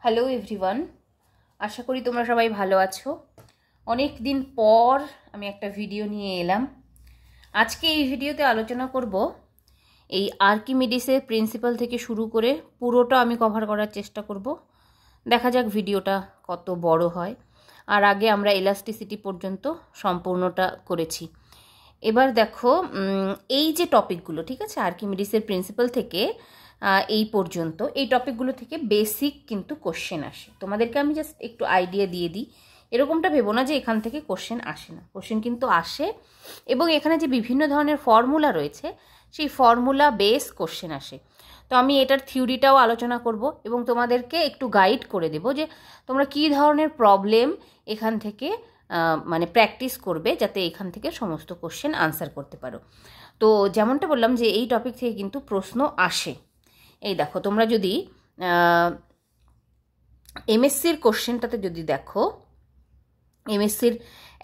Hello everyone, আশা করি তোমরা সবাই ভালো আছো। অনেক দিন পর আমি একটা ভিডিও নিয়ে এলাম। আজকে এই ভিডিওতে আলোচনা করব এই আর্কিমিডিসের প্রিন্সিপাল থেকে শুরু করে পুরোটা আমি কভার করার চেষ্টা করব। দেখা যাক ভিডিওটা কত বড় হয়। আর আগে আমরা ইলাস্টিসিটি পর্যন্ত সম্পূর্ণটা করেছি। এবার দেখো, এই যে টপিকগুলো, ঠিক আছে, আর্কিমিডিসের প্রিন্সিপাল থেকে এই পর্যন্ত এই টপিকগুলো থেকে বেসিক কিন্তু কোশ্চেন আসে। তোমাদেরকে আমি জাস্ট একটু আইডিয়া দিয়ে দিই। এরকমটা ভেবো না যে এখান থেকে কোশ্চেন আসে না, কোশ্চেন কিন্তু আসে। এবং এখানে যে বিভিন্ন ধরনের ফর্মুলা রয়েছে, সেই ফর্মুলা বেস কোশ্চেন আসে। তো আমি এটার থিওরিটাও আলোচনা করব এবং তোমাদেরকে একটু গাইড করে দেব যে তোমরা কী ধরনের প্রবলেম এখান থেকে মানে প্র্যাকটিস করবে, যাতে এখান থেকে সমস্ত কোশ্চেন আনসার করতে পারো। তো যেমনটা বললাম যে এই টপিক থেকে কিন্তু প্রশ্ন আসে। এই দেখো, তোমরা যদি এমএসসির কোশ্চেনটাতে যদি দেখো, এমএসসির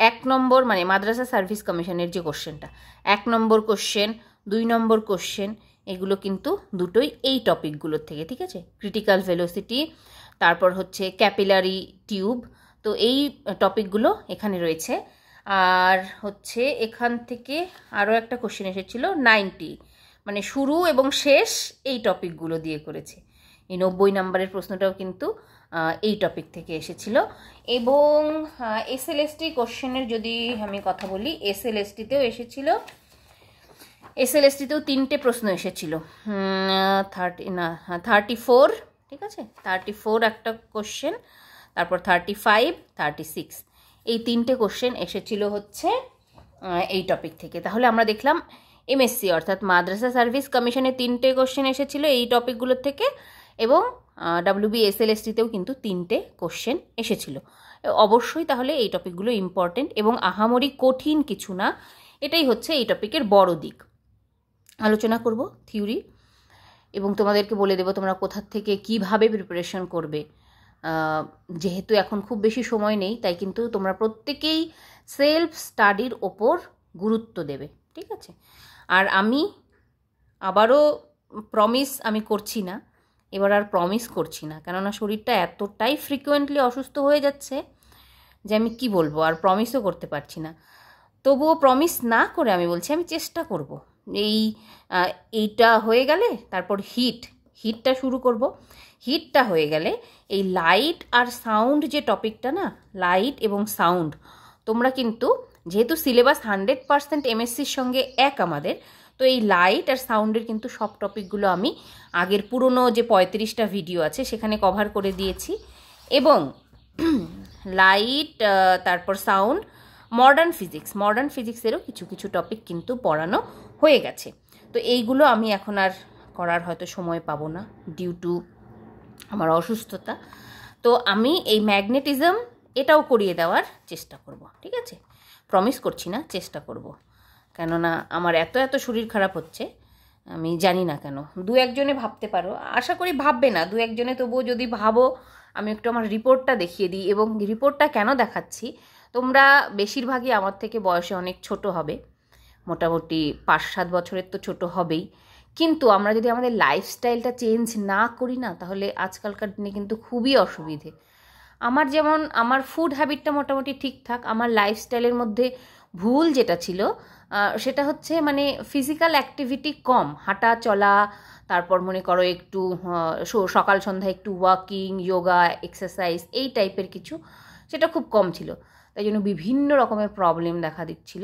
1 নম্বর মানে মাদ্রাসা সার্ভিস কমিশনের যে কোশ্চেনটা, 1 নম্বর কোশ্চেন, 2 নম্বর কোশ্চেন, এগুলো কিন্তু দুটোই এই টপিকগুলোর থেকে, ঠিক আছে। ক্রিটিক্যাল ভেলোসিটি, তারপর হচ্ছে ক্যাপিলারি টিউব, তো এই টপিকগুলো এখানে রয়েছে। আর হচ্ছে এখান থেকে আরও একটা কোশ্চেন এসেছিল 90, মানে শুরু এবং শেষ এই টপিকগুলো দিয়ে করেছে। এই 90 নম্বরের প্রশ্নটাও কিন্তু এই টপিক থেকে এসেছিল। এবং এসএলএসটি কোশ্চেনের যদি আমি কথা বলি, এসএলএসটিতেও এসেছিল। এসএলএসটিতেও 3টে প্রশ্ন এসেছিল, 34, ঠিক আছে, 34 একটা কোশ্চেন, তারপর 35, 36, এই 3টে কোশ্চেন এসেছিল হচ্ছে এই টপিক থেকে। তাহলে আমরা দেখলাম এমএসসি অর্থাৎ মাদ্রাসা সার্ভিস কমিশনে 3টে কোশ্চেন এসেছিল এই টপিকগুলোর থেকে, এবং WBSLSTতেও কিন্তু 3টে কোশ্চেন এসেছিল। অবশ্যই তাহলে এই টপিকগুলো ইম্পর্টেন্ট এবং আহামরি কঠিন কিছু না, এটাই হচ্ছে এই টপিকের বড় দিক। আলোচনা করব থিওরি এবং তোমাদেরকে বলে দেবো তোমরা কোথা থেকে কিভাবে প্রিপারেশন করবে। যেহেতু এখন খুব বেশি সময় নেই, তাই কিন্তু তোমরা প্রত্যেকেই সেলফ স্টাডির ওপর গুরুত্ব দেবে, ঠিক আছে। আর আমি আবারও প্রমিস আমি করছি না, এবার আর প্রমিস করছি না, কেননা শরীরটা এতটাই ফ্রিকুয়েন্টলি অসুস্থ হয়ে যাচ্ছে যে আমি কি বলবো, আর প্রমিসও করতে পারছি না। তবুও প্রমিস না করে আমি বলছি আমি চেষ্টা করব। এইটা হয়ে গেলে তারপর হিটটা শুরু করব। হিটটা হয়ে গেলে এই লাইট আর সাউন্ড যে টপিকটা না, লাইট এবং সাউন্ড, তোমরা কিন্তু যেহেতু সিলেবাস 100% এমএসসির সঙ্গে এক আমাদের, তো এই লাইট আর সাউন্ডের কিন্তু সব টপিকগুলো আমি আগের পুরনো যে 35টা ভিডিও আছে সেখানে কভার করে দিয়েছি। এবং লাইট, তারপর সাউন্ড, মডার্ন ফিজিক্সেরও কিছু কিছু টপিক কিন্তু পড়ানো হয়ে গেছে। তো এইগুলো আমি এখন আর করার হয়তো সময় পাবো না ডিউ টু আমার অসুস্থতা। তো আমি এই ম্যাগনেটিজম এটাও করিয়ে দেওয়ার চেষ্টা করব, ঠিক আছে। প্রমিস করছি না, চেষ্টা করব, কেননা আমার এত শরীর খারাপ হচ্ছে, আমি জানি না কেন। 2-1 জনে ভাবতে পারো, আশা করি ভাববে না 2-1 জনে, তবুও যদি ভাবো আমি একটু আমার রিপোর্টটা দেখিয়ে দিই। এবং রিপোর্টটা কেন দেখাচ্ছি, তোমরা বেশিরভাগই আমার থেকে বয়সে অনেক ছোট হবে, মোটামুটি 5-7 বছরের তো ছোট হবেই, কিন্তু আমরা যদি আমাদের লাইফস্টাইলটা চেঞ্জ না করি না, তাহলে আজকালকার দিনে কিন্তু খুবই অসুবিধে। আমার যেমন আমার ফুড হ্যাবিটটা মোটামুটি ঠিকঠাক, আমার লাইফস্টাইলের মধ্যে ভুল যেটা ছিল সেটা হচ্ছে মানে ফিজিক্যাল অ্যাক্টিভিটি কম, হাঁটা চলা, তারপর মনে করো একটু সকাল সন্ধ্যা একটু ওয়াকিং, যোগা, এক্সারসাইজ, এই টাইপের কিছু, সেটা খুব কম ছিল। তাই জন্য বিভিন্ন রকমের প্রবলেম দেখা দিচ্ছিল।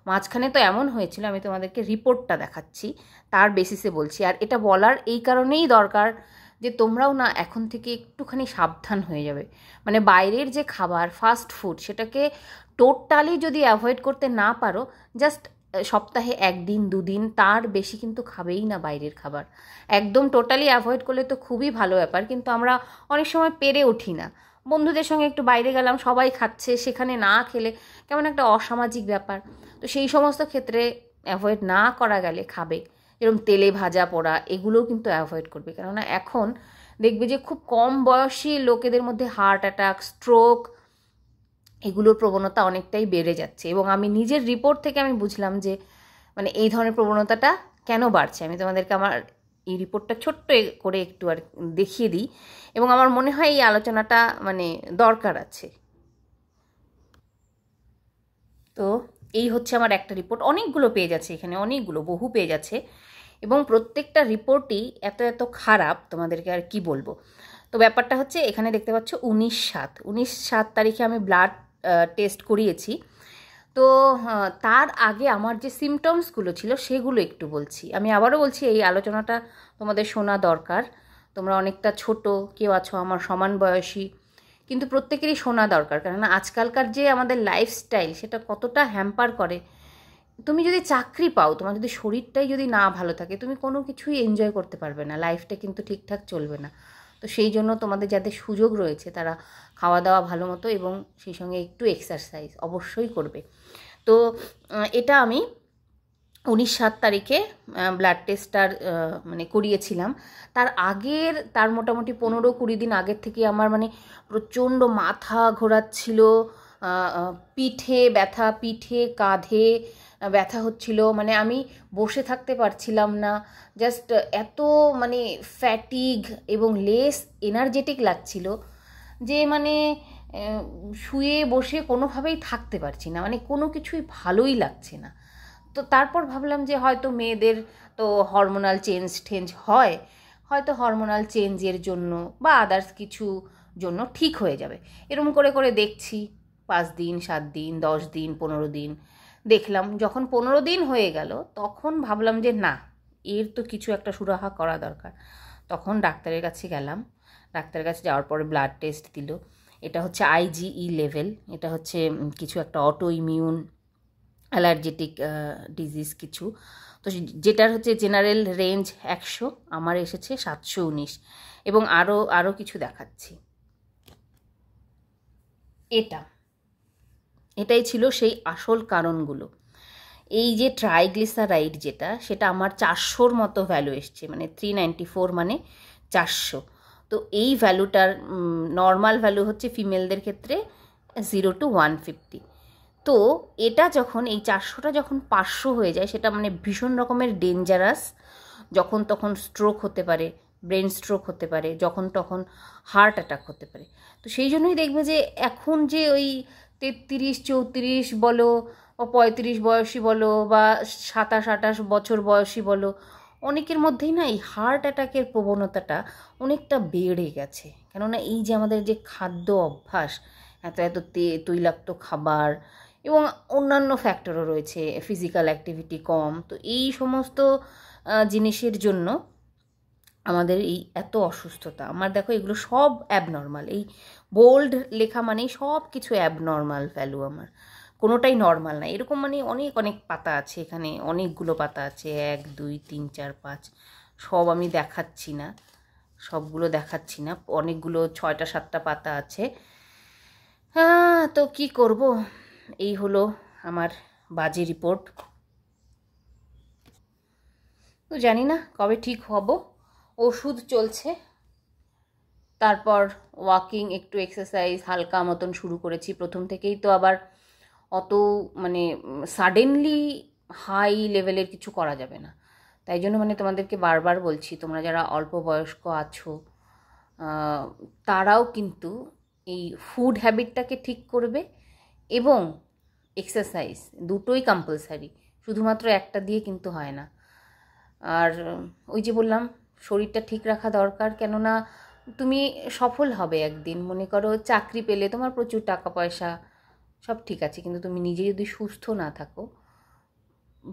মাঝখানে তো এমন হয়েছিল, আমি তোমাদেরকে রিপোর্টটা দেখাচ্ছি, তার বেসিসে বলছি। আর এটা বলার এই কারণেই দরকার যে তোমরাও না এখন থেকে একটুখানি সাবধান হয়ে যাবে। মানে বাইরের যে খাবার, ফাস্ট ফুড, সেটাকে টোটালি যদি অ্যাভয়েড করতে না পারো, জাস্ট সপ্তাহে 1 দিন 2 দিন, তার বেশি কিন্তু খাবেই না বাইরের খাবার। একদম টোটালি অ্যাভয়েড করলে তো খুবই ভালো ব্যাপার, কিন্তু আমরা অনেক সময় পেরে উঠি না। বন্ধুদের সঙ্গে একটু বাইরে গেলাম, সবাই খাচ্ছে, সেখানে না খেলে কেমন একটা অসামাজিক ব্যাপার। তো সেই সমস্ত ক্ষেত্রে অ্যাভয়েড না করা গেলে খাবে, যেরকম তেলে ভাজা পোড়া, এগুলোও কিন্তু অ্যাভয়েড করবে। কেননা এখন দেখবে যে খুব কম বয়সী লোকেদের মধ্যে হার্ট অ্যাটাক, স্ট্রোক, এগুলোর প্রবণতা অনেকটাই বেড়ে যাচ্ছে। এবং আমি নিজের রিপোর্ট থেকে আমি বুঝলাম যে মানে এই ধরনের প্রবণতাটা কেন বাড়ছে। আমি তোমাদেরকে আমার এই রিপোর্টটা ছোট্ট করে একটু আর দেখিয়ে দিই, এবং আমার মনে হয় এই আলোচনাটা মানে দরকার আছে। তো এই হচ্ছে আমার একটা রিপোর্ট, অনেকগুলো পেজ আছে এখানে, অনেকগুলো বহু পেজ আছে, এবং প্রত্যেকটা রিপোর্টই এত এত খারাপ তোমাদেরকে আর কি বলবো। তো ব্যাপারটা হচ্ছে এখানে দেখতে পাচ্ছ 19/7 তারিখে আমি ব্লাড টেস্ট করিয়েছি। তো তার আগে আমার যে সিমটমসগুলো ছিল সেগুলো একটু বলছি। আমি আবারও বলছি এই আলোচনাটা তোমাদের শোনা দরকার। তোমরা অনেকটা ছোট, কেউ আছো আমার সমান বয়সী, কিন্তু প্রত্যেকেরই শোনা দরকার, কেননা আজকালকার যে আমাদের লাইফস্টাইল সেটা কতটা হ্যাম্পার করে। তুমি যদি চাকরি পাও, তোমার যদি শরীরটাই যদি না ভালো থাকে, তুমি কোনো কিছুই এনজয় করতে পারবে না, লাইফটা কিন্তু ঠিকঠাক চলবে না। তো সেই জন্য তোমাদের যাদের সুযোগ রয়েছে তারা খাওয়া দাওয়া ভালো মতো এবং সেই সঙ্গে একটু এক্সারসাইজ অবশ্যই করবে। তো এটা আমি 19/7 তারিখে ব্লাড টেস্টটার মানে করিয়েছিলাম। তার মোটামুটি 15-20 দিন আগের থেকে আমার মানে প্রচণ্ড মাথা ঘোরাচ্ছিল, পিঠে ব্যথা, পিঠে কাঁধে ব্যথা হচ্ছিল, মানে আমি বসে থাকতে পারছিলাম না, জাস্ট এত মানে ফ্যাটিগ এবং লেস এনার্জেটিক লাগছিল যে মানে শুয়ে বসে কোনোভাবেই থাকতে পারছি না, মানে কোনো কিছুই ভালোই লাগছে না। তো তারপর ভাবলাম যে হয়তো মেয়েদের তো হরমোনাল চেঞ্জ হয়, হয়তো হরমোনাল চেঞ্জের জন্য বা আদার্স কিছু জন্য ঠিক হয়ে যাবে। এরকম করে করে দেখছি 5 দিন, 7 দিন, 10 দিন, 15 দিন দেখলাম। যখন 15 দিন হয়ে গেল তখন ভাবলাম যে না, এর তো কিছু একটা সুরাহা করা দরকার। তখন ডাক্তারের কাছে গেলাম। ডাক্তারের কাছে যাওয়ার পরে ব্লাড টেস্ট দিল। এটা হচ্ছে IgE লেভেল, এটা হচ্ছে কিছু একটা অটো ইমিউন অ্যালার্জেটিক ডিজিজ কিছু। তো যেটার হচ্ছে জেনারেল রেঞ্জ 100, আমার এসেছে 719, এবং আরও কিছু দেখাচ্ছি। এটাই ছিল সেই আসল কারণগুলো। এই যে ট্রাইগ্লিসারাইড যেটা, সেটা আমার 400-র মতো ভ্যালু এসছে, মানে 394 মানে 400। তো এই ভ্যালুটার নর্মাল ভ্যালু হচ্ছে ফিমেলদের ক্ষেত্রে 0 to 150। তো এটা যখন এই 400টা যখন 500 হয়ে যায়, সেটা মানে ভীষণ রকমের ডেঞ্জারাস। যখন তখন স্ট্রোক হতে পারে, ব্রেন স্ট্রোক হতে পারে, যখন তখন হার্ট অ্যাটাক হতে পারে। তো সেই জন্যই দেখবে যে এখন যে ওই 33-34 বলো বা 35 বয়সী বলো বা 27-28 বছর বয়সী বলো, অনেকের মধ্যেই না এই হার্ট অ্যাটাকের প্রবণতাটা অনেকটা বেড়ে গেছে। কেননা এই যে আমাদের যে খাদ্য অভ্যাস, এত এত তৈলাক্ত খাবার এবং অন্যান্য ফ্যাক্টরও রয়েছে, ফিজিক্যাল অ্যাক্টিভিটি কম, তো এই সমস্ত জিনিসের জন্য আমাদের এই এত অসুস্থতা। আমার দেখো এগুলো সব অ্যাবনর্মাল, এই বোল্ড লেখা মানেই সব কিছু অ্যাবনর্মাল ভ্যালু, আমার কোনোটাই নর্মাল না। এরকম মানে অনেক অনেক পাতা আছে এখানে, অনেকগুলো পাতা আছে, 1 2 3 4 5, সব আমি দেখাচ্ছি না, সবগুলো দেখাচ্ছি না, অনেকগুলো 6টা 7টা পাতা আছে। হ্যাঁ, তো কি করব, এই হলো আমার বাজে রিপোর্ট। তো জানি না কবে ঠিক হব। ওষুধ চলছে, তারপর ওয়াকিং, একটু এক্সারসাইজ হালকা মতন শুরু করেছি প্রথম থেকেই। তো আবার অত মানে সাডেনলি হাই লেভেলের কিছু করা যাবে না। তাই জন্য মানে তোমাদেরকে বারবার বলছি, তোমরা যারা অল্প বয়স্ক আছো তারাও কিন্তু এই ফুড হ্যাবিটটাকে ঠিক করবে এবং এক্সারসাইজ দুটোই কম্পালসারি, শুধুমাত্র একটা দিয়ে কিন্তু হয় না। আর ওই যে বললাম, শরীরটা ঠিক রাখা দরকার, কেননা তুমি সফল হবে একদিন। মনে করো চাকরি পেলে, তোমার প্রচুর টাকা পয়সা সব ঠিক আছে, কিন্তু তুমি নিজে যদি সুস্থ না থাকো,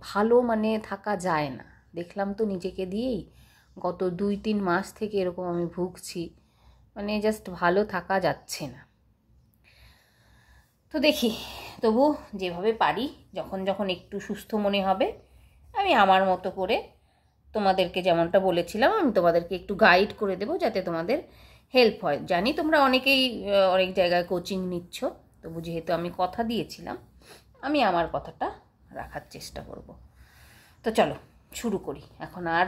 ভালো মানে থাকা যায় না। দেখলাম তো নিজেকে দিয়েই, গত 2-3 মাস থেকে এরকম আমি ভুগছি, মানে জাস্ট ভালো থাকা যাচ্ছে না। তো দেখি, তবু যেভাবে পারি, যখন যখন একটু সুস্থ মনে হবে, আমি আমার মতো করে তোমাদেরকে যেমনটা বলেছিলাম, আমি তোমাদেরকে একটু গাইড করে দেবো যাতে তোমাদের হেল্প হয়। জানি তোমরা অনেকেই অনেক জায়গায় কোচিং নিচ্ছ, তবু যেহেতু আমি কথা দিয়েছিলাম, আমি আমার কথাটা রাখার চেষ্টা করব। তো চলো শুরু করি, এখন আর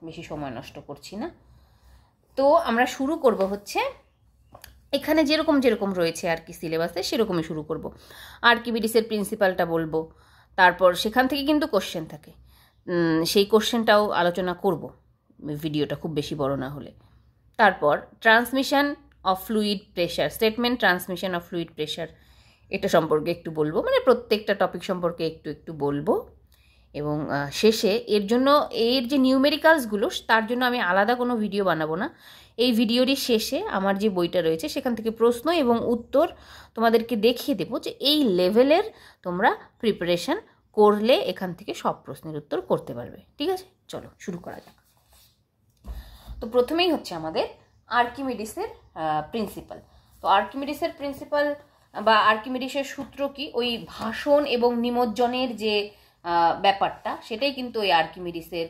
বেশি সময় নষ্ট করছি না। তো আমরা শুরু করব হচ্ছে এখানে যেরকম যেরকম রয়েছে আর কি সিলেবাসে, সেরকমই শুরু করব। আর্কিমিডিসের প্রিন্সিপালটা বলবো, তারপর সেখান থেকে কিন্তু কোশ্চেন থাকে, সেই কোশ্চেনটাও আলোচনা করব। ভিডিওটা খুব বেশি বড় না হলে। তারপর transmission of fluid pressure, statement transmission of fluid pressure, এটা সম্পর্কে একটু বলবো, মানে প্রত্যেকটা টপিক সম্পর্কে একটু একটু বলবো। এবং শেষে এর জন্য এর যে নিউমেরিক্যালসগুলো তার জন্য আমি আলাদা কোনো ভিডিও বানাবো না, এই ভিডিওরই শেষে আমার যে বইটা রয়েছে সেখান থেকে প্রশ্ন এবং উত্তর তোমাদেরকে দেখিয়ে দেবো যে এই লেভেলের তোমরা প্রিপারেশান করলে এখান থেকে সব প্রশ্নের উত্তর করতে পারবে। ঠিক আছে, চলো শুরু করা যাক। তো প্রথমেই হচ্ছে আমাদের আর্কিমিডিসের প্রিন্সিপাল। তো আর্কিমিডিসের প্রিন্সিপাল বা আর্কিমিডিসের সূত্র কি, ওই ভাষণ এবং নিমজ্জনের যে ব্যাপারটা, সেটাই কিন্তু ওই আর্কিমিডিসের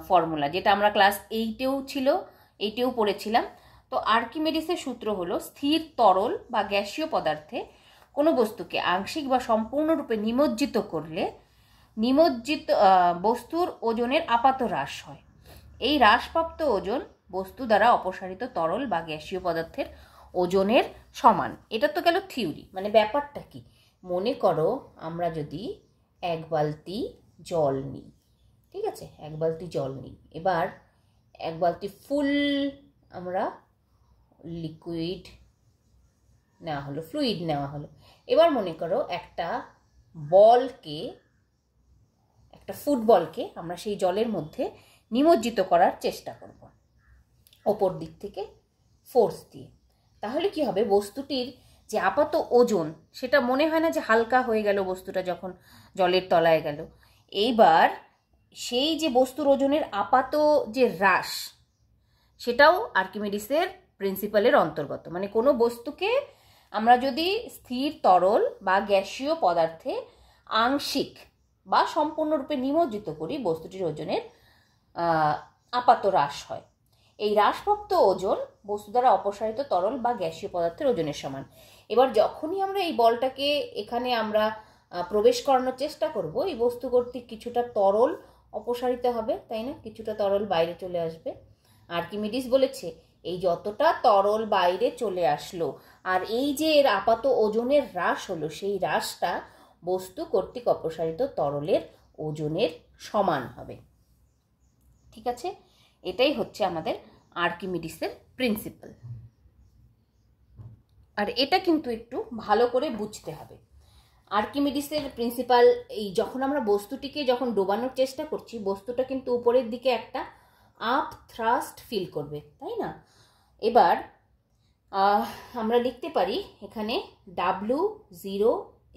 ফর্মুলা, যেটা আমরা ক্লাস 8-এও পড়েছিলাম। তো আর্কিমিডিসের সূত্র হলো স্থির তরল বা গ্যাসীয় পদার্থে কোনো বস্তুকে আংশিক বা সম্পূর্ণরূপে নিমজ্জিত করলে নিমজ্জিত বস্তুর ওজনের আপাত হ্রাস হয়। এই হ্রাসপ্রাপ্ত ওজন বস্তু দ্বারা অপসারিত তরল বা গ্যাসীয় পদার্থের ওজনের সমান। এটা তো গেল থিওরি। মানে ব্যাপারটা কি, মনে করো আমরা যদি 1 বালতি জল নিই, ঠিক আছে, 1 বালতি জল নিই, এবার 1 বালতি ফুল আমরা লিকুইড নেওয়া হলো, ফ্লুইড নেওয়া হলো। এবার মনে করো একটা ফুটবলকে আমরা সেই জলের মধ্যে নিমজ্জিত করার চেষ্টা করব ওপর দিক থেকে ফোর্স দিয়ে। তাহলে কি হবে, বস্তুটির যে আপাত ওজন সেটা মনে হয় না যে হালকা হয়ে গেল বস্তুটা যখন জলের তলায় গেল। এইবার সেই যে বস্তুর ওজনের আপাত যে হ্রাস, সেটাও আর্কিমিডিসের প্রিন্সিপালের অন্তর্গত। মানে কোনো বস্তুকে আমরা যদি স্থির তরল বা গ্যাসীয় পদার্থে আংশিক বা সম্পূর্ণরূপে নিমজ্জিত করি, বস্তুটির ওজনের আপাত হ্রাস হয়। এই হ্রাসপ্রাপ্ত ওজন বস্তু দ্বারা অপসারিত তরল বা গ্যাসীয় পদার্থের ওজনের সমান। এবার যখনই আমরা এই বলটাকে এখানে আমরা প্রবেশ করানোর চেষ্টা করব, এই বস্তু কর্তৃক কিছুটা তরল অপসারিত হবে, তাই না, কিছুটা তরল বাইরে চলে আসবে। আর্কিমিডিস বলেছে এই যতটা তরল বাইরে চলে আসলো আর এই যে এর আপাত ওজনের হ্রাস হলো, সেই হ্রাসটা বস্তু কর্তৃক অপসারিত তরলের ওজনের সমান হবে। ঠিক আছে, এটাই হচ্ছে আমাদের আর্কিমিডিসের প্রিন্সিপাল। আর এটা কিন্তু একটু ভালো করে বুঝতে হবে। আর্কিমিডিসের প্রিন্সিপাল, এই যখন আমরা বস্তুটিকে যখন ডোবানোর চেষ্টা করছি, বস্তুটা কিন্তু উপরের দিকে একটা আপ থ্রাস্ট ফিল করবে, তাই না। এবার আমরা লিখতে পারি এখানে W0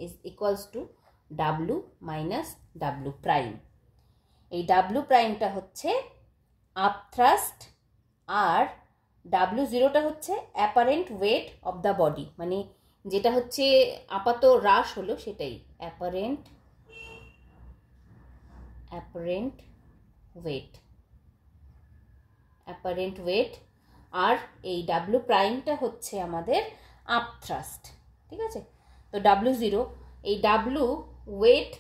is equals two W minus W prime. এই W প্রাইমটা হচ্ছে আপ থ্রাস্ট আর W0টা হচ্ছে apparent weight of the body, মানে যেটা হচ্ছে আপাত হ্রাস হলো সেটাই অ্যাপারেন্ট ওয়েট। আর এই W প্রাইমটা হচ্ছে আমাদের আপ থ্রাস্ট। ঠিক আছে, তো W0, এই W weight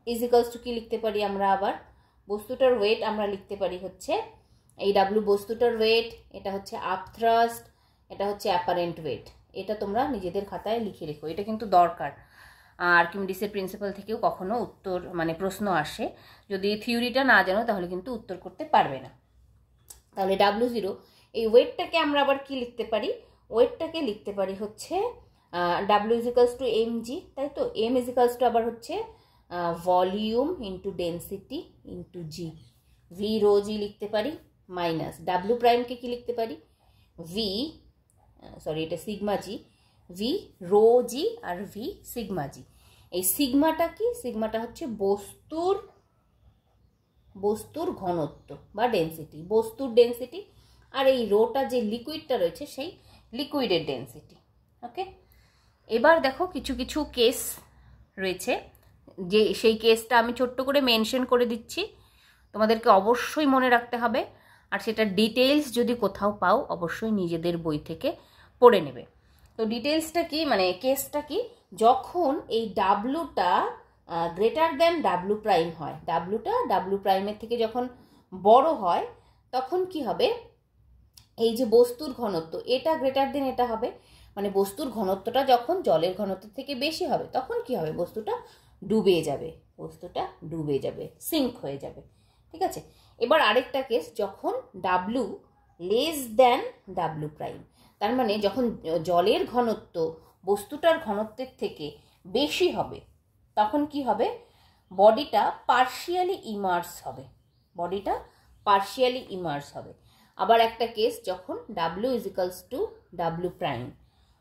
is equals to কি লিখতে পারি আমরা, আবার বস্তুটার ওয়েট আমরা লিখতে পারি হচ্ছে এই W বস্তুটার ওয়েট, এটা হচ্ছে আপ থ্রাস্ট, এটা হচ্ছে অ্যাপারেন্ট ওয়েট। এটা তোমরা নিজেদের খাতায় লিখে রেখো, এটা কিন্তু দরকার। আর্কিমিডিসের প্রিন্সিপাল থেকেও কখনো উত্তর মানে প্রশ্ন আসে, যদি থিওরিটা না জানো তাহলে কিন্তু উত্তর করতে পারবে না। তাহলে W0, এই ওয়েটটাকে আমরা আবার কি লিখতে পারি, ওয়েটটাকে লিখতে পারি হচ্ছে W is equals two mg, তাই তো। m ইজ ইকুয়ালস টু আবার হচ্ছে ভলিউম ইন্টু ডেন্সিটি ইন্টু জি, ভি রো জি লিখতে পারি, মাইনাস W প্রাইমকে কি লিখতে পারি, এটা সিগমা জি, ভি রো জি আর ভি সিগমা জি। এই সিগমাটা কি, সিগমাটা হচ্ছে বস্তুর ঘনত্ব বা ডেন্সিটি, বস্তুর ডেন্সিটি, আর এই রোটা যে লিকুইডটা রয়েছে সেই লিকুইডের ডেন্সিটি। ওকে, এবার দেখো কিছু কিছু কেস রয়েছে, যে সেই কেসটা আমি ছোট্ট করে মেনশন করে দিচ্ছি, তোমাদেরকে অবশ্যই মনে রাখতে হবে। আর সেটা ডিটেলস যদি কোথাও পাও অবশ্যই নিজেদের বই থেকে পড়ে নেবে। তো ডিটেলসটা কি, মানে কেসটা কি, যখন এই ডাব্লুটা গ্রেটার দেন ডাব্লু প্রাইম হয়, ডাব্লুটা ডাব্লু প্রাইমের থেকে যখন বড় হয়, তখন কি হবে, এই যে বস্তুর ঘনত্ব এটা গ্রেটার দেন এটা হবে, মানে বস্তুর ঘনত্বটা যখন জলের ঘনত্ব থেকে বেশি হবে তখন কি হবে, বস্তুটা ডুবে যাবে, সিঙ্ক হয়ে যাবে। ঠিক আছে। এবার আরেকটা কেস, যখন W less than W prime, তার মানে যখন জলের ঘনত্ব বস্তুটার ঘনত্বের থেকে বেশি হবে, তখন কি হবে, বডিটা পার্শিয়ালি ইমার্স হবে, বডিটা পার্শিয়ালি ইমার্স হবে। আবার একটা কেস, যখন W is equals to W prime,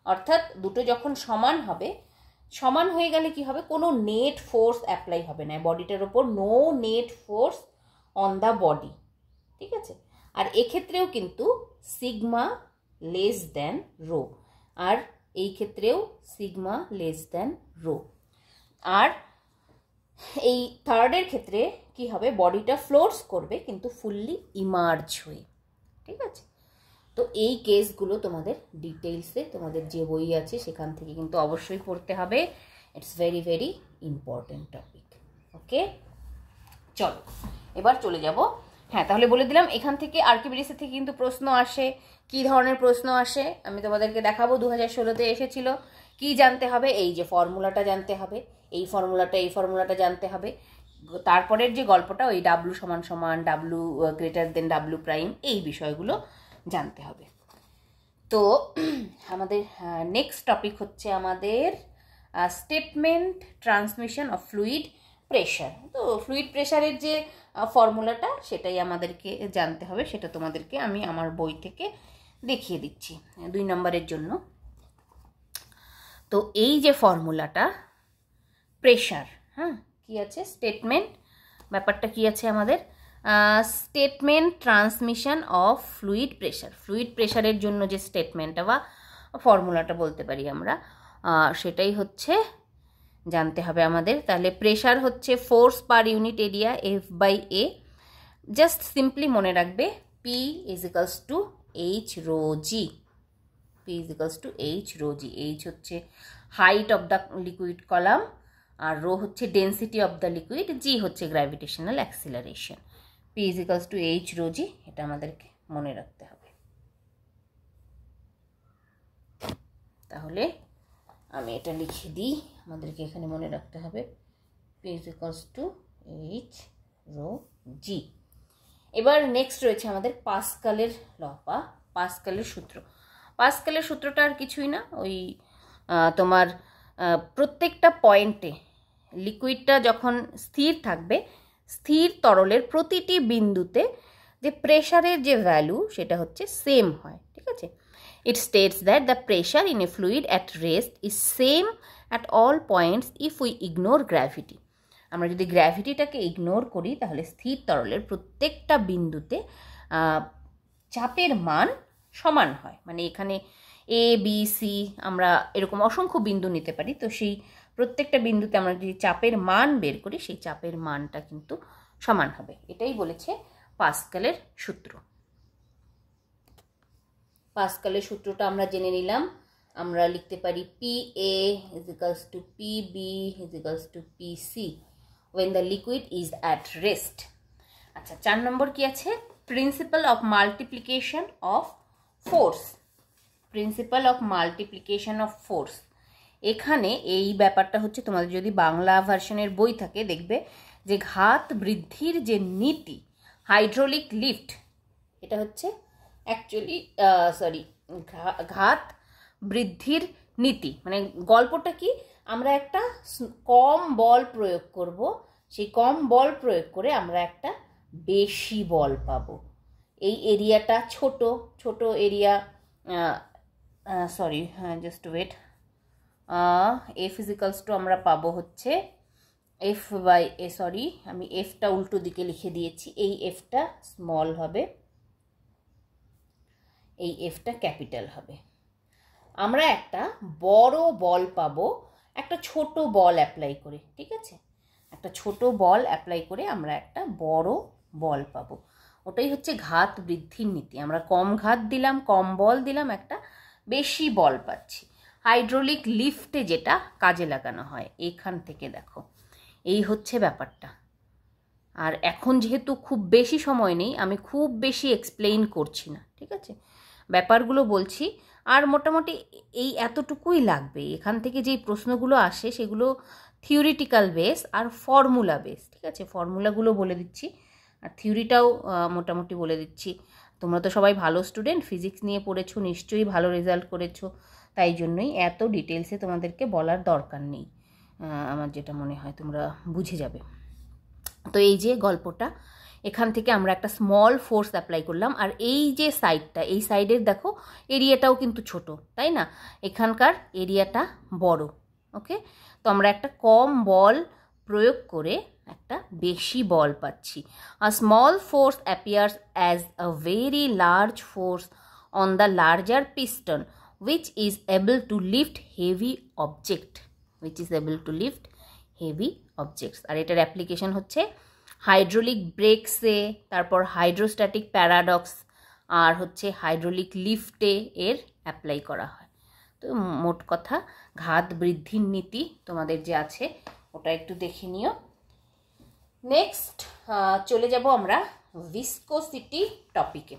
অর্থাৎ দুটো যখন সমান হবে, সমান হয়ে গেলে কি হবে, কোনো নেট ফোর্স অ্যাপ্লাই হবে না বডিটার ওপর, no net force on the body, ঠিক আছে। আর এক্ষেত্রেও কিন্তু সিগমা লেস দ্যান রো, আর এই ক্ষেত্রেও সিগমা লেস দ্যান রো। আর এই থার্ডের ক্ষেত্রে কি হবে, বডিটা ফ্লোটস করবে কিন্তু ফুললি ইমার্জ হয়ে, ঠিক আছে। তো এই কেসগুলো তোমাদের ডিটেলসে তোমাদের যে বই আছে সেখান থেকে কিন্তু অবশ্যই পড়তে হবে, it's very very important topic. Okay, চলো এবার চলে যাব। হ্যাঁ, তাহলে বলে দিলাম এখান থেকে আর্কিমিডিসের থেকে কিন্তু প্রশ্ন আসে। কি ধরনের প্রশ্ন আসে আমি তোমাদেরকে দেখাবো। 2016-তে এসেছিল। কি জানতে হবে, এই যে ফর্মুলাটা জানতে হবে, এই ফর্মুলাটা জানতে হবে। তারপরের যে গল্পটা, ওই ডাব্লু সমান সমান, W greater than W prime, এই বিষয়গুলো জানতে হবে। তো আমাদের নেক্সট টপিক হচ্ছে আমাদের statement transmission of fluid pressure. তো ফ্লুইড প্রেশারের যে ফর্মুলাটা, সেটাই আমাদেরকে জানতে হবে। সেটা তোমাদেরকে আমি আমার বই থেকে দেখিয়ে দিচ্ছি 2 নম্বরের জন্য। তো এই যে ফর্মুলাটা প্রেশার, হ্যাঁ কি আছে, স্টেটমেন্ট, ব্যাপারটা কি আছে আমাদের, statement transmission of fluid pressure. Fluid প্রেশারের জন্য যে স্টেটমেন্টটা বা ফর্মুলাটা বলতে পারি আমরা, সেটাই হচ্ছে জানতে হবে আমাদের। তাহলে প্রেশার হচ্ছে force per unit area F/A। Just simply মনে রাখবে P is equals to H rho g, P is equals to H rho g. H হচ্ছে height of the liquid column, আর রো হচ্ছে density of the liquid, g হচ্ছে gravitational acceleration. P is equals to H rho g, এটা আমাদেরকে মনে রাখতে হবে। তাহলে আমি এটা লিখে দিই, আমাদেরকে এখানে মনে রাখতে হবে P is equals to H rho g. এবার নেক্সট রয়েছে আমাদের পাস্কালের ল বা পাস্কালের সূত্র। পাস্কালের সূত্রটা আর কিছুই না, ওই তোমার প্রত্যেকটা পয়েন্টে লিকুইডটা যখন স্থির থাকবে, স্থির তরলের প্রতিটি বিন্দুতে যে প্রেশারের যে ভ্যালু সেটা হচ্ছে সেম হয়, ঠিক আছে। It states that the pressure in a fluid at rest is same at all points if we ignore gravity. আমরা যদি গ্র্যাভিটিটাকে ইগনোর করি তাহলে স্থির তরলের প্রত্যেকটা বিন্দুতে চাপের মান সমান হয়। মানে এখানে A B C আমরা এরকম অসংখ্য বিন্দু নিতে পারি, তো সেই প্রত্যেকটা বিন্দুতে আমরা যদি চাপের মান বের করি, সেই চাপের মানটা কিন্তু সমান হবে। এটাই বলেছে পাস্কালের সূত্র। পাস্কালের সূত্রটা আমরা জেনে নিলাম। আমরা লিখতে পারি PA is equals to PB is equals to PC when the liquid is at rest. আচ্ছা, 4 নম্বর কি আছে, principal of multiplication of force. Principal of multiplication of force, এখানে এই ব্যাপারটা হচ্ছে, তোমাদের যদি বাংলা ভার্সনের বই থাকে দেখবে যে ঘাত বৃদ্ধির যে নীতি, হাইড্রোলিক লিফট, এটা হচ্ছে অ্যাকচুয়ালি ঘাত বৃদ্ধির নীতি। মানে গল্পটা কি, আমরা একটা কম বল প্রয়োগ করব, সেই কম বল প্রয়োগ করে আমরা একটা বেশি বল পাবো। এই এরিয়াটা ছোট area, just wait, F is equals to আমরা পাবো হচ্ছে F/A, আমি Fটা উল্টো দিকে লিখে দিয়েছি, এই Fটা স্মল হবে, এই Fটা ক্যাপিটাল হবে। আমরা একটা বড় বল পাবো একটা ছোট বল অ্যাপ্লাই করে, ঠিক আছে, একটা ছোট বল অ্যাপ্লাই করে আমরা একটা বড় বল পাবো। ওটাই হচ্ছে ঘাত বৃদ্ধির নীতি। আমরা কম ঘাত দিলাম, কম বল দিলাম, একটা বেশি বল পাচ্ছি। হাইড্রোলিক লিফটে যেটা কাজে লাগানো হয়, এখান থেকে দেখো এই হচ্ছে ব্যাপারটা। আর এখন যেহেতু খুব বেশি সময় নেই, আমি খুব বেশি এক্সপ্লেইন করছি না, ঠিক আছে, ব্যাপারগুলো বলছি। আর মোটামুটি এই এতটুকুই লাগবে। এখান থেকে যেই প্রশ্নগুলো আসে সেগুলো থিওরিটিক্যাল বেস আর ফর্মুলা বেস, ঠিক আছে। ফর্মুলাগুলো বলে দিচ্ছি, আর থিওরিটাও মোটামুটি বলে দিচ্ছি। তোমরা তো সবাই ভালো স্টুডেন্ট, ফিজিক্স নিয়ে পড়েছো, নিশ্চয়ই ভালো রেজাল্ট করেছো, তাই জন্যই এত ডিটেলসে তোমাদেরকে বলার দরকার নেই। আমার যেটা মনে হয় তোমরা বুঝে যাবে। তো এই যে গল্পটা, এখান থেকে আমরা একটা স্মল ফোর্স অ্যাপ্লাই করলাম, আর এই যে সাইডটা, এই সাইডের দেখো এরিয়াটাও কিন্তু ছোট, তাই না? এখানকার এরিয়াটা বড়। ওকে, তো আমরা একটা কম বল প্রয়োগ করে একটা বেশি বল পাচ্ছি। A small force appears as a very large force on the larger piston which is able to lift heavy object, which is able to lift heavy objects। আর এটার অ্যাপ্লিকেশন হচ্ছে হাইড্রোলিক ব্রেকসে, তারপর হাইড্রোস্ট্যাটিক প্যারাডক্স, আর হচ্ছে hydraulic লিফটে এর apply করা হয়। তো মোট কথা ঘাত বৃদ্ধির নীতি তোমাদের যে আছে ওটা একটু দেখে নিও। নেক্সট চলে যাব আমরা ভিসকোসিটি টপিকে।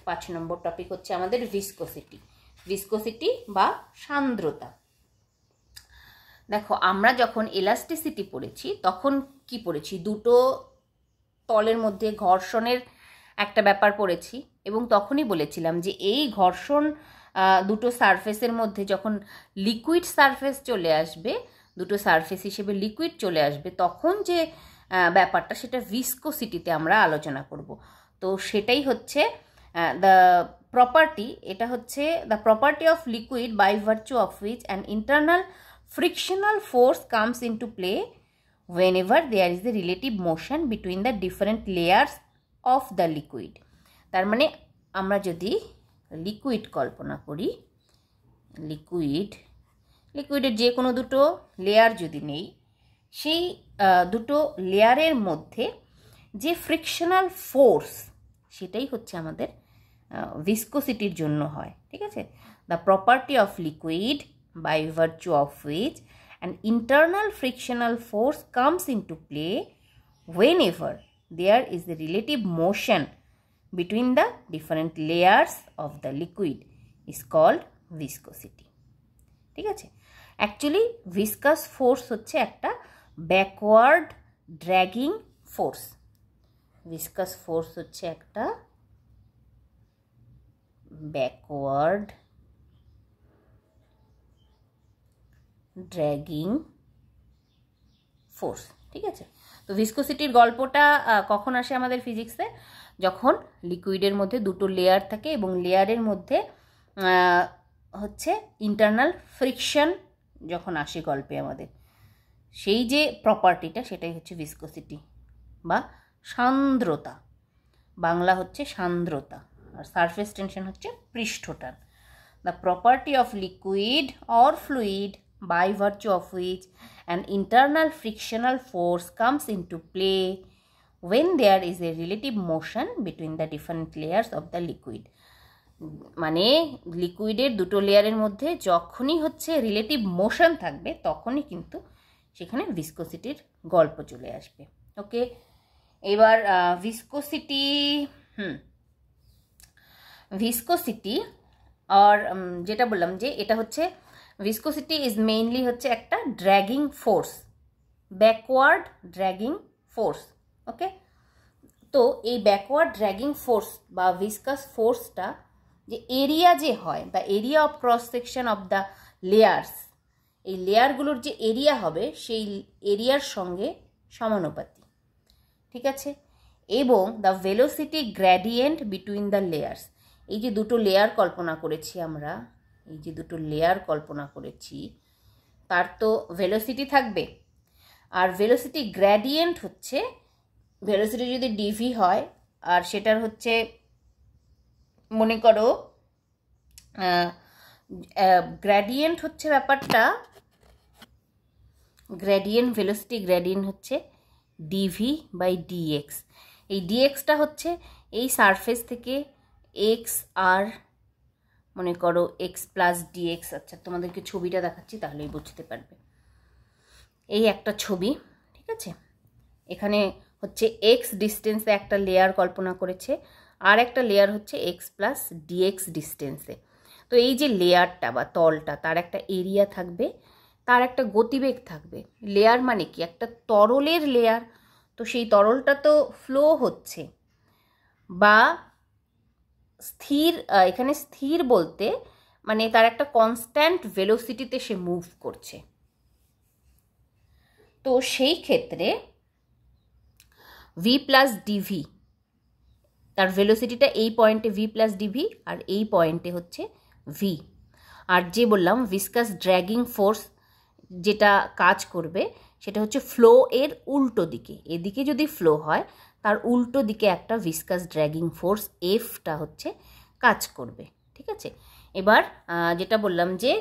5 নম্বর টপিক হচ্ছে আমাদের ভিসকোসিটি। ভিসকোসিটি বা সান্দ্রতা। দেখো, আমরা যখন এলাস্টিসিটি পড়েছি তখন কি পড়েছি? দুটো তলের মধ্যে ঘর্ষণের একটা ব্যাপার পড়েছি, এবং তখনই বলেছিলাম যে এই ঘর্ষণ দুটো সারফেসের মধ্যে যখন লিকুইড সারফেস চলে আসবে, দুটো সারফেস হিসেবে লিকুইড চলে আসবে, তখন যে ব্যাপারটা সেটা ভিসকোসিটিতে আমরা আলোচনা করব। তো সেটাই হচ্ছে দ্য প্রপার্টি, এটা হচ্ছে the property of liquid by virtue of which an internal frictional force comes into play whenever there is a relative motion between the different layers of the liquid। তার মানে আমরা যদি লিকুইড কল্পনা করি, লিকুইডের যে কোনো দুটো লেয়ার যদি নেই, সেই দুটো লেয়ারের মধ্যে যে ফ্রিকশনাল ফোর্স, সেটাই হচ্ছে আমাদের ভিসকোসিটির জন্য হয়। ঠিক আছে? The property of liquid by virtue of which an internal frictional force comes into play whenever there is a relative motion between the different layers of the liquid is called viscosity। ঠিক আছে? Actually viscous force হচ্ছে একটা backward dragging force. Viscous force হচ্ছে একটা backward dragging force. ঠিক আছে? তো ভিসকোসিটির গল্পটা কখন আসে আমাদের ফিজিক্সে? যখন লিকুইডের মধ্যে দুটো লেয়ার থাকে এবং লেয়ারের মধ্যে হচ্ছে ইন্টারনাল ফ্রিকশন যখন আসে গল্পে আমাদের, সেই যে প্রপার্টিটা সেটাই হচ্ছে ভিসকোসিটি বা সান্দ্রতা। বাংলা হচ্ছে সান্দ্রতা, আর সারফেস টেনশন হচ্ছে পৃষ্ঠটান। The property of liquid or fluid by virtue of which an internal frictional force comes into play when there is a relative motion between the different layers of the liquid। মানে লিকুইডের দুটো লেয়ারের মধ্যে যখনই হচ্ছে relative motion থাকবে তখনই কিন্তু সেখানে ভিসকোসিটির গল্প চলে আসবে। ওকে, এবার ভিসকোসিটি আর যেটা বললাম যে এটা হচ্ছে viscosity is mainly হচ্ছে একটা dragging force, backward dragging force. Okay, তো এই ব্যাকওয়ার্ড ড্র্যাগিং ফোর্স বা ভিসকাস ফোর্সটা যে এরিয়া যে হয়, the area of cross section of the layers, এই লেয়ারগুলোর যে এরিয়া হবে সেই এরিয়ার সঙ্গে সমানুপাতি। ঠিক আছে? এবং the velocity gradient between the layers, এই যে দুটো লেয়ার কল্পনা করেছি আমরা, এই যে দুটো লেয়ার কল্পনা করেছি তার তো ভেলোসিটি থাকবে, আর ভেলোসিটি গ্র্যাডিয়েন্ট হচ্ছে, ভেলোসিটি যদি ডিভি হয় আর সেটার হচ্ছে মনে করো গ্র্যাডিয়েন্ট হচ্ছে ব্যাপারটা, গ্র্যাডিয়েন্ট ভেলোসিটি গ্র্যাডিয়েন্ট হচ্ছে ডিভি বাই ডিএক্স। এই ডিএক্সটা হচ্ছে এই সারফেস থেকে এক্স আর মনে করো এক্স প্লাস ডিএক্স। আচ্ছা, তোমাদেরকে ছবিটা দেখাচ্ছি তাহলেই বুঝতে পারবে। এই একটা ছবি, ঠিক আছে? এখানে হচ্ছে এক্স ডিস্টেন্সে একটা লেয়ার কল্পনা করেছে, আর একটা লেয়ার হচ্ছে এক্স প্লাস ডিএক্স ডিস্টেন্সে। তো এই যে লেয়ারটা বা তলটা, তার একটা এরিয়া থাকবে, তার একটা গতিবেগ থাকবে। লেয়ার মানে কি? একটা তরলের লেয়ার। তো সেই তরলটা তো ফ্লো হচ্ছে বা স্থির, এখানে স্থির বলতে মানে তার একটা কনস্ট্যান্ট ভেলোসিটিতে সে মুভ করছে। তো সেই ক্ষেত্রে ভি প্লাস ডিভি, তার ভেলোসিটিটা এই পয়েন্টে ভি প্লাস ডিভি আর এই পয়েন্টে হচ্ছে ভি। আর যে বললাম ভিসকাস ড্র্যাগিং ফোর্স যেটা কাজ করবে সেটা হচ্ছে ফ্লো এর উল্টো দিকে, এদিকে যদি ফ্লো হয় তার উল্টো দিকে একটা ভিসকাস ড্র্যাগিং ফোর্স এফটা হচ্ছে কাজ করবে। ঠিক আছে, এবার যেটা বললাম যে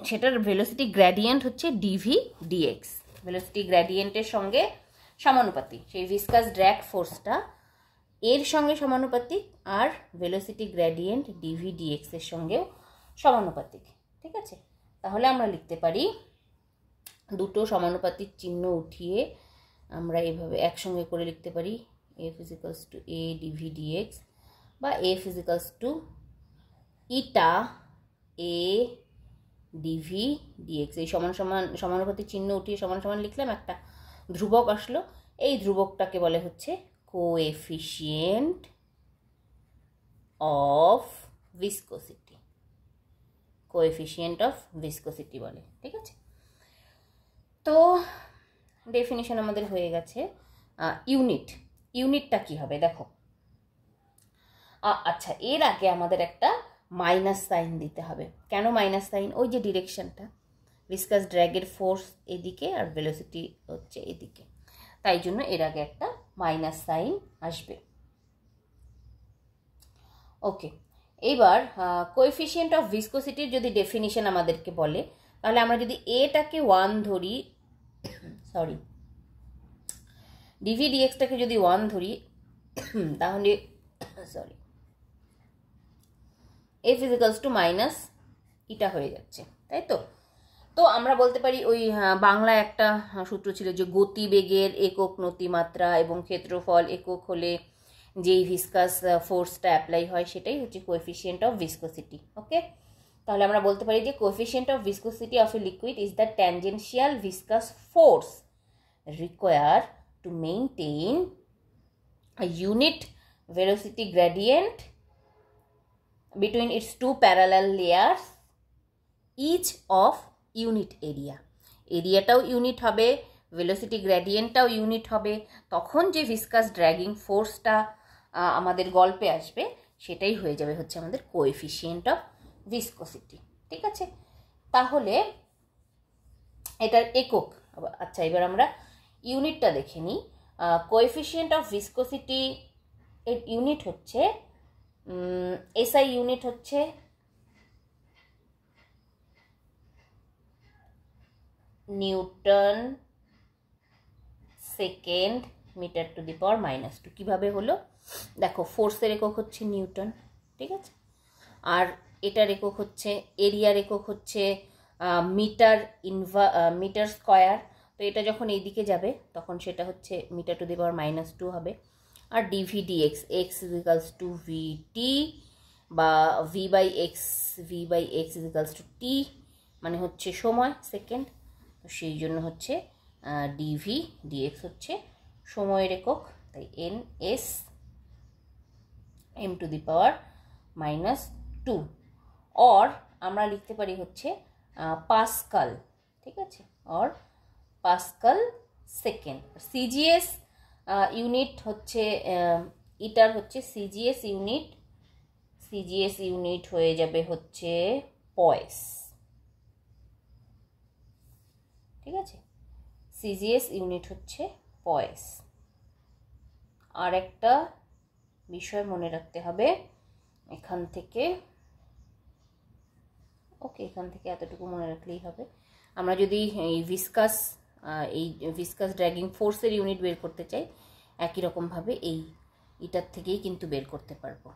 সেটার ভেলোসিটি গ্র্যাডিয়েন্ট হচ্ছে ডিভি ডিএক্স, ভেলোসিটি গ্র্যাডিয়েন্টের সঙ্গে সমানুপাতিক, সেই ভিসকাস ড্র্যাগ ফোর্সটা এর সঙ্গে সমানুপাতিক আর ভেলোসিটি গ্র্যাডিয়েন্ট ডিভি ডিএক্স এর সঙ্গেও সমানুপাতিক। ঠিক আছে, তাহলে আমরা লিখতে পারি দুটো সমানুপাতিক চিহ্ন উঠিয়ে আমরা এভাবে একসঙ্গে করে লিখতে পারি এফ ইজিক্যালস টু এ ডিভি ডিএক্স বা এফ ইজিক্যালস টু ইটা এ ডিভি ডিএক্স। এই সমানুপাতিক চিহ্ন উঠিয়ে সমান সমান লিখলাম, একটা ধ্রুবক আসলো, এই ধ্রুবকটাকে বলে হচ্ছে coefficient of viscosity, coefficient of viscosity বলে। ঠিক আছে, তো ডেফিনিশন আমাদের হয়ে গেছে। ইউনিটটা কি হবে দেখো। আচ্ছা, এর আগে আমাদের একটা মাইনাস সাইন দিতে হবে। কেন মাইনাস সাইন? ওই যে ডিরেকশনটা, ভিসকাস ড্র্যাগের ফোর্স এদিকে আর ভেলোসিটি হচ্ছে এদিকে, তাই জন্য এর আগে একটা মাইনাস সাইন আসবে। ওকে, এবার কোএফিশিয়েন্ট অফ ভিসকোসিটির যদি ডেফিনিশন আমাদেরকে বলে, তাহলে আমরা যদি এটাকে 1 ধরি, সরি ডিভি ডিএক্সটাকে যদি 1 ধরি, তাহলে sorry F is equals to minus eta হয়ে যাচ্ছে, তাই তো। তো আমরা বলতে পারি ওই বাংলা একটা সূত্র ছিল যে গতিবেগের একক নতিমাত্রা এবং ক্ষেত্রফল একক হলে যেই ভিসকাস ফোর্সটা অ্যাপ্লাই হয় সেটাই হচ্ছে কোএফিশিয়েন্ট অফ ভিসকোসিটি। ওকে, তাহলে আমরা বলতে পারি যে coefficient of viscosity of a liquid is the tangential viscous force required to maintain a unit velocity gradient between its two parallel layers each of unit area. এরিয়াটাও unit হবে, ভেলোসিটি গ্রেডিয়েন্টটাও unit হবে, তখন যে ভিসকাস ড্র্যাগিং ফোর্সটা আমাদের গল্পে আসবে সেটাই হয়ে যাবে হচ্ছে আমাদের কোএফিশিয়েন্ট অফ ভিসকোসিটি। ঠিক আছে, তাহলে এটার একক। আচ্ছা, এবার আমরা ইউনিটটা দেখে নিই। কোএফিশিয়েন্ট অফ ভিসকোসিটি এর ইউনিট হচ্ছে এসআই ইউনিট হচ্ছে newton second metre to the power -2। কীভাবে হলো দেখো, ফোর্সের একক হচ্ছে নিউটন, ঠিক আছে, আর এটার একক হচ্ছে, এরিয়ার একক হচ্ছে মিটার স্কোয়ার। তো এটা যখন এইদিকে যাবে তখন সেটা হচ্ছে মিটার টু দি পাওয়ার -2 হবে। আর dv dx, x equals to vt বা v by x equals to t, মানে হচ্ছে সময় সেকেন্ড। তো সেই জন্য হচ্ছে ডিভি ডিএক্স হচ্ছে সময়ের একক, তাই N S M to the power -2। Or আমরা লিখতে পারি হচ্ছে পাস্কাল, ঠিক আছে, or pascal second. CGS unit হচ্ছে ইটার হচ্ছে সিজিএস ইউনিট হয়ে যাবে হচ্ছে পয়েস, ঠিক আছে, সিজিএস ইউনিট হচ্ছে পয়েস। আর একটা বিষয় মনে রাখতে হবে এখান থেকে, ওকে, এখান থেকে এতটুকু মনে রাখলেই হবে। আমরা যদি এই ভিসকাস ড্র্যাগিং ফোর্সের ইউনিট বের করতে চাই, একই রকমভাবে এটার থেকেই কিন্তু বের করতে পারবো।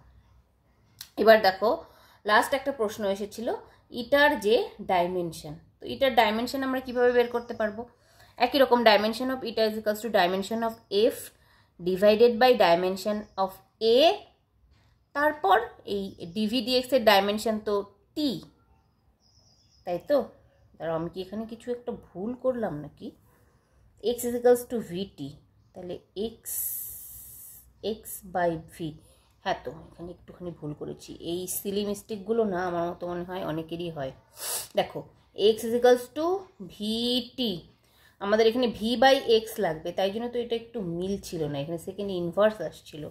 এবার দেখো, লাস্ট একটা প্রশ্ন এসেছিল ইটার যে ডাইমেনশন, তো ইটার ডাইমেনশন আমরা কিভাবে বের করতে পারবো? একই রকম, dimension of eta is equals to dimension of F divided by dimension of A, তারপর এই ডিভি ডিএক্স এর ডাইমেনশন তো টি, তাই তো। দাঁড়াও, আমি কি এখানে কিছু একটা ভুল করলাম নাকি? এক্স ইজ ইকুয়ালস টু ভিটি, তাহলে এক্স বাই ভি। হ্যাঁ, তো এখানে একটুখানি ভুল করেছি। এই সিলি মিস্টেকগুলো না আমার মতো মনে হয় অনেকেরই হয়। দেখো এক্স ইজিক্যালস টু ভিটি, আমাদের এখানে ভি বাই এক্স লাগবে, তাই জন্য তো এটা একটু মিল ছিল না, এখানে সেকেন্ড ইনভার্স আসছিল।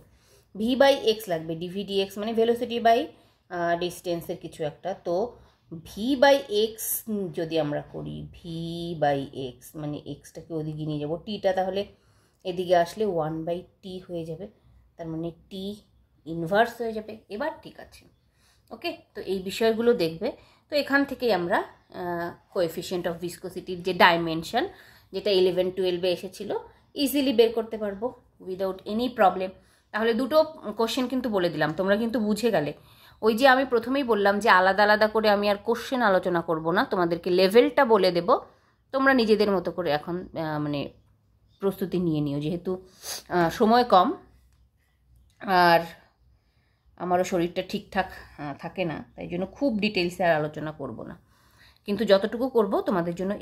ভি বাই এক্স লাগবে, ডিভি ডিএক্স মানে ভেলোসিটি বাই ডিস্টেন্সের কিছু একটা। তো ভি বাই এক্স যদি আমরা করি, ভি বাই এক্স মানে এক্সটাকে ওদিকে নিয়ে যাবো, টিটা তাহলে এদিকে আসলে 1/t হয়ে যাবে, তার মানে টি ইনভার্স হয়ে যাবে। এবার ঠিক আছে, ওকে। তো এই বিষয়গুলো দেখবে। তো এখান থেকেই আমরা কোএফিশিয়েন্ট অফ ভিসকোসিটির যে ডাইমেনশন, যেটা 11-12-এ এসেছিলো, ইজিলি বের করতে পারবো উইদাউট এনি প্রবলেম। তাহলে দুটো কোশ্চেন কিন্তু বলে দিলাম, তোমরা কিন্তু বুঝে গেলে। ওই যে আমি প্রথমেই বললাম যে আলাদা আলাদা করে আমি আর কোশ্চেন আলোচনা করব না, তোমাদেরকে লেভেলটা বলে দেব, তোমরা নিজেদের মতো করে এখন মানে প্রস্তুতি নিয়ে নিও, যেহেতু সময় কম আর আমারও শরীরটা ঠিকঠাক থাকে না, তাই জন্য খুব ডিটেলসে আর আলোচনা করব না। কিন্তু যতটুকু করব তোমাদের জন্য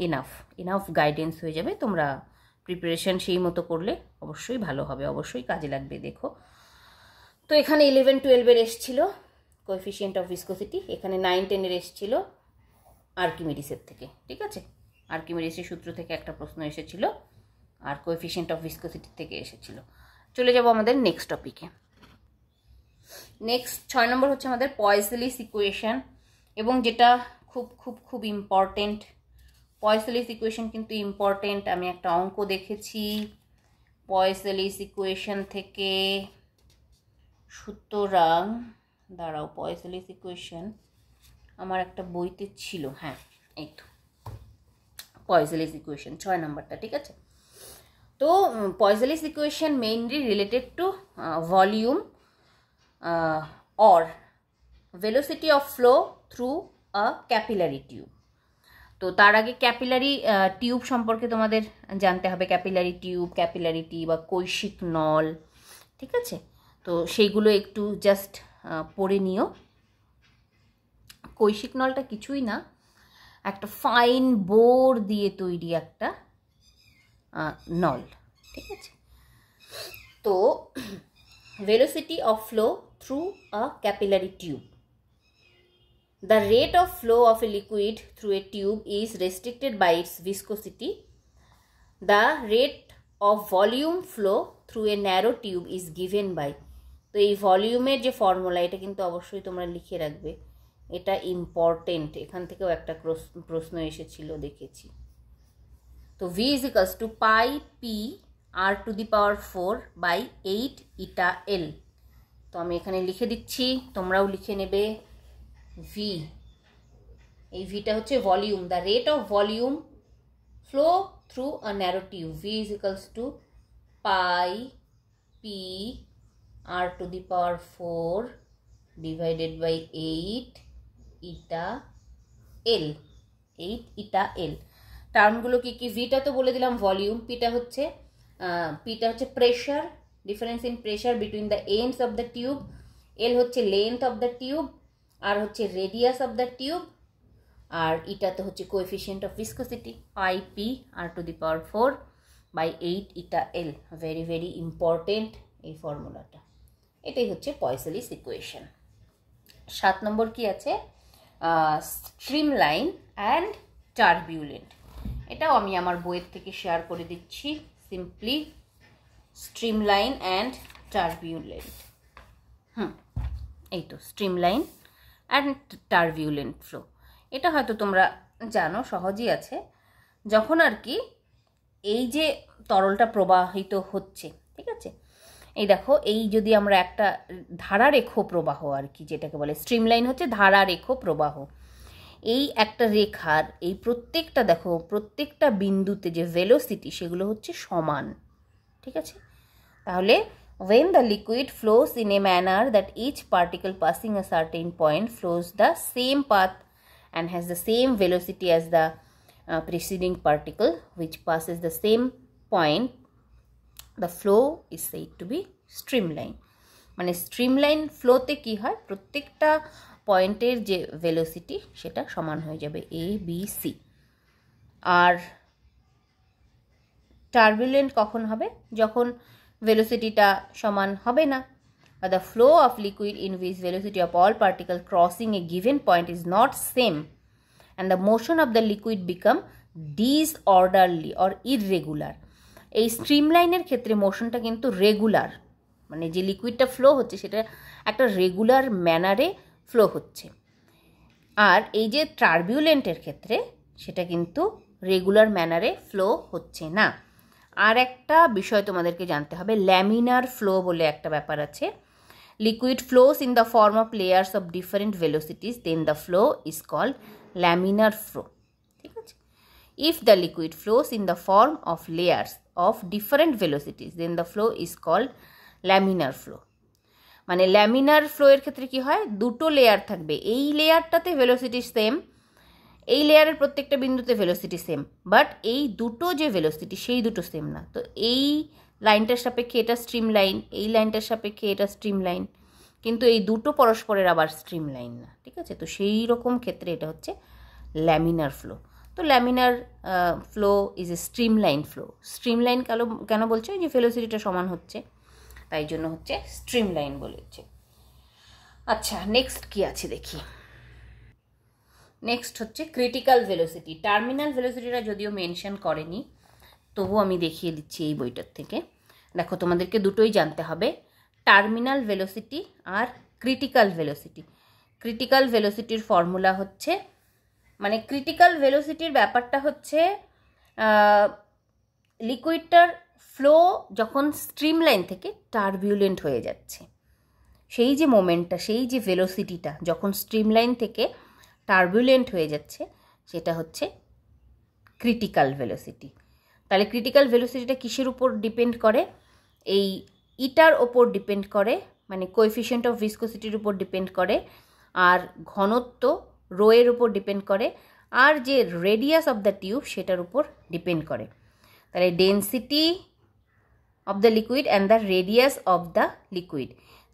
এনাফ গাইডেন্স হয়ে যাবে। তোমরা প্রিপারেশন সেই মতো করলে অবশ্যই ভালো হবে, অবশ্যই কাজে লাগবে। দেখো তো এখানে 11-12-এর এসছিল কোএফিশিয়েন্ট অফ ভিসকোসিটি, এখানে 9-10-এর এসছিল আর্কিমিডিসের থেকে, ঠিক আছে। আর্কিমিডিসের সূত্র থেকে একটা প্রশ্ন এসেছিল আর কোএফিশিয়েন্ট অফ ভিসকোসিটি থেকে এসেছিল। চলে যাব আমাদের নেক্সট টপিকে। নেক্সট 6 নম্বর হচ্ছে আমাদের পয়সেলিস ইকুয়েশন, এবং যেটা খুব খুব খুব ইম্পর্টেন্ট। পয়সেলিস ইকুয়েশন কিন্তু ইম্পর্টেন্ট। আমি একটা অঙ্ক দেখেছি পয়সেলিস ইকুয়েশন থেকে, সুতরাং দাঁড়াও, পয়সেলিস ইকুয়েশন আমার একটা বইতে ছিল, হ্যাঁ এই তো পয়সেলিস ইকুয়েশন 6 নম্বরটা, ঠিক আছে। তো Poiseuille's equation mainly related to volume or velocity of flow through a capillary tube। তো তার আগে ক্যাপিলারি টিউব সম্পর্কে তোমাদের জানতে হবে, ক্যাপিলারি টিউব বা কৈশিক নল, ঠিক আছে। তো সেইগুলো একটু জাস্ট পড়ে নিও। কৈশিক নলটা কিছুই না, একটা ফাইন বোর দিয়ে তৈরি একটা নল, ঠিক আছে। তো velocity of flow through a capillary tube. The rate of flow of a liquid through a tube is restricted by its viscosity. The rate of volume flow through a narrow tube is given by, তো এই ভলিউমের যে formula এটা কিন্তু অবশ্যই তোমরা লিখে রাখবে, এটা ইম্পর্টেন্ট। এখান থেকেও একটা প্রশ্ন এসেছিল দেখেছি। তো v is equals to pi p r to the power 4 by 8 eta l। তো আমি এখানে লিখে দিচ্ছি, তোমরাও লিখে নেবে। v, এই ভিটা হচ্ছে volume, the rate of volume flow through a narrow tube, v is equals to pi p r to the power 4 divided by 8 eta l, 8 eta l। টার্মগুলো কি কি? ভিটা তো বলে দিলাম ভলিউম, পিটা হচ্ছে pressure, difference in pressure between the ends of the tube, L হচ্ছে length of the tube, r হচ্ছে রেডিয়াস অফ দ্য টিউব, আর ইটাতে হচ্ছে coefficient of viscosity, pi P r to the power 4 by 8 eta L. Very very important এই ফর্মুলাটা। এটাই হচ্ছে পয়সেলিস equation. 7 নম্বর কি আছে? Streamline and turbulent. এটাও আমি আমার বইয়ের থেকে শেয়ার করে দিচ্ছি, সিম্পলি স্ট্রিমলাইন অ্যান্ড টার্বিউলেন্ট। এই তো স্ট্রিমলাইন অ্যান্ড টার্বিউলেন্ট ফ্লো। এটা হয়তো তোমরা জানো, সহজই আছে। যখন আর কি এই যে তরলটা প্রবাহিত হচ্ছে, ঠিক আছে, এই দেখো, এই যদি আমরা একটা ধারারেখ প্রবাহ আর কি যেটাকে বলে, স্ট্রিমলাইন হচ্ছে ধারারেখ প্রবাহ। এই একটা রেখার এই প্রত্যেকটা দেখো, প্রত্যেকটা বিন্দুতে যে ভেলোসিটি সেগুলো হচ্ছে সমান, ঠিক আছে। তাহলে when the liquid flows in a manner that each particle passing a certain point flows the same path and has the same velocity as the preceding particle which passes the same point, the flow is said to be streamline। মানে streamline ফ্লোতে কি হয়, প্রত্যেকটা পয়েন্টের যে velocity সেটা সমান হয়ে যাবে, এ বি সি। আর টার্বুলেন্ট কখন হবে? যখন ভেলোসিটিটা সমান হবে না, বা the flow of liquid in which velocity of all particle crossing a given point is not same and the motion of the liquid become disorderly or irregular. এই স্ট্রিমলাইনের ক্ষেত্রে মোশনটা কিন্তু রেগুলার, মানে যে লিকুইডটা ফ্লো হচ্ছে সেটা একটা রেগুলার ম্যানারে ফ্লো হচ্ছে। আর এই যে টার্বুলেন্টের ক্ষেত্রে সেটা কিন্তু রেগুলার ম্যানারে ফ্লো হচ্ছে না। আর একটা বিষয় তোমাদেরকে জানতে হবে, ল্যামিনার ফ্লো বলে একটা ব্যাপার আছে। Liquid flows in the form of layers of different velocities, then the flow is called laminar flow. ঠিক আছে? If the liquid flows in the form of layers of different velocities, then the flow is called laminar flow. মানে laminar flow এর ক্ষেত্রে কি হয়, দুটো layer থাকবে, এই লেয়ারটাতে ভেলোসিটি সেম, এই লেয়ারের প্রত্যেকটা বিন্দুতে ভেলোসিটি সেম, বাট এই দুটো যে ভেলোসিটি সেই দুটো সেম না। তো এই লাইনটার সাপেক্ষে এটা স্ট্রিম লাইন, এই লাইনটার সাপেক্ষে এটা স্ট্রিম লাইন, কিন্তু এই দুটো পরস্পরের আবার স্ট্রিম লাইন না। ঠিক আছে? তো সেই রকম ক্ষেত্রে এটা হচ্ছে ল্যামিনার ফ্লো। তো laminar flow is a stream line flow. Stream line কেন বলছে? যে ভেলোসিটিটা সমান হচ্ছে, তাই জন্য হচ্ছে স্ট্রিম লাইন বলেছে। আচ্ছা, নেক্সট কি আছে দেখি। নেক্সট হচ্ছে ক্রিটিক্যাল ভেলোসিটি। টার্মিনাল ভেলোসিটিটা যদিও মেনশন করেনি, তবু আমি দেখিয়ে দিচ্ছি এই বইটার থেকে। দেখো, তোমাদেরকে দুটোই জানতে হবে, টার্মিনাল ভেলোসিটি আর ক্রিটিক্যাল ভেলোসিটি। ক্রিটিক্যাল ভেলোসিটির ফর্মুলা হচ্ছে, মানে ক্রিটিক্যাল ভেলোসিটির ব্যাপারটা হচ্ছে লিকুইডটার ফ্লো যখন স্ট্রিম লাইন থেকে টার্বুলেন্ট হয়ে যাচ্ছে, সেই যে মোমেন্টটা, সেই যে ভেলোসিটিটা যখন স্ট্রিম লাইন থেকে টার্বুলেন্ট হয়ে যাচ্ছে, সেটা হচ্ছে ক্রিটিক্যাল ভেলোসিটি। তাহলে ক্রিটিক্যাল ভেলোসিটিটা কিসের উপর ডিপেন্ড করে? এই ইটার ওপর ডিপেন্ড করে, মানে কোএফিশিয়েন্ট অফ ভিসকোসিটির উপর ডিপেন্ড করে, আর ঘনত্ব রোয়ের উপর ডিপেন্ড করে, আর যে রেডিয়াস অফ দ্য টিউব সেটার উপর ডিপেন্ড করে। তাহলে density of the liquid and the radius of the liquid.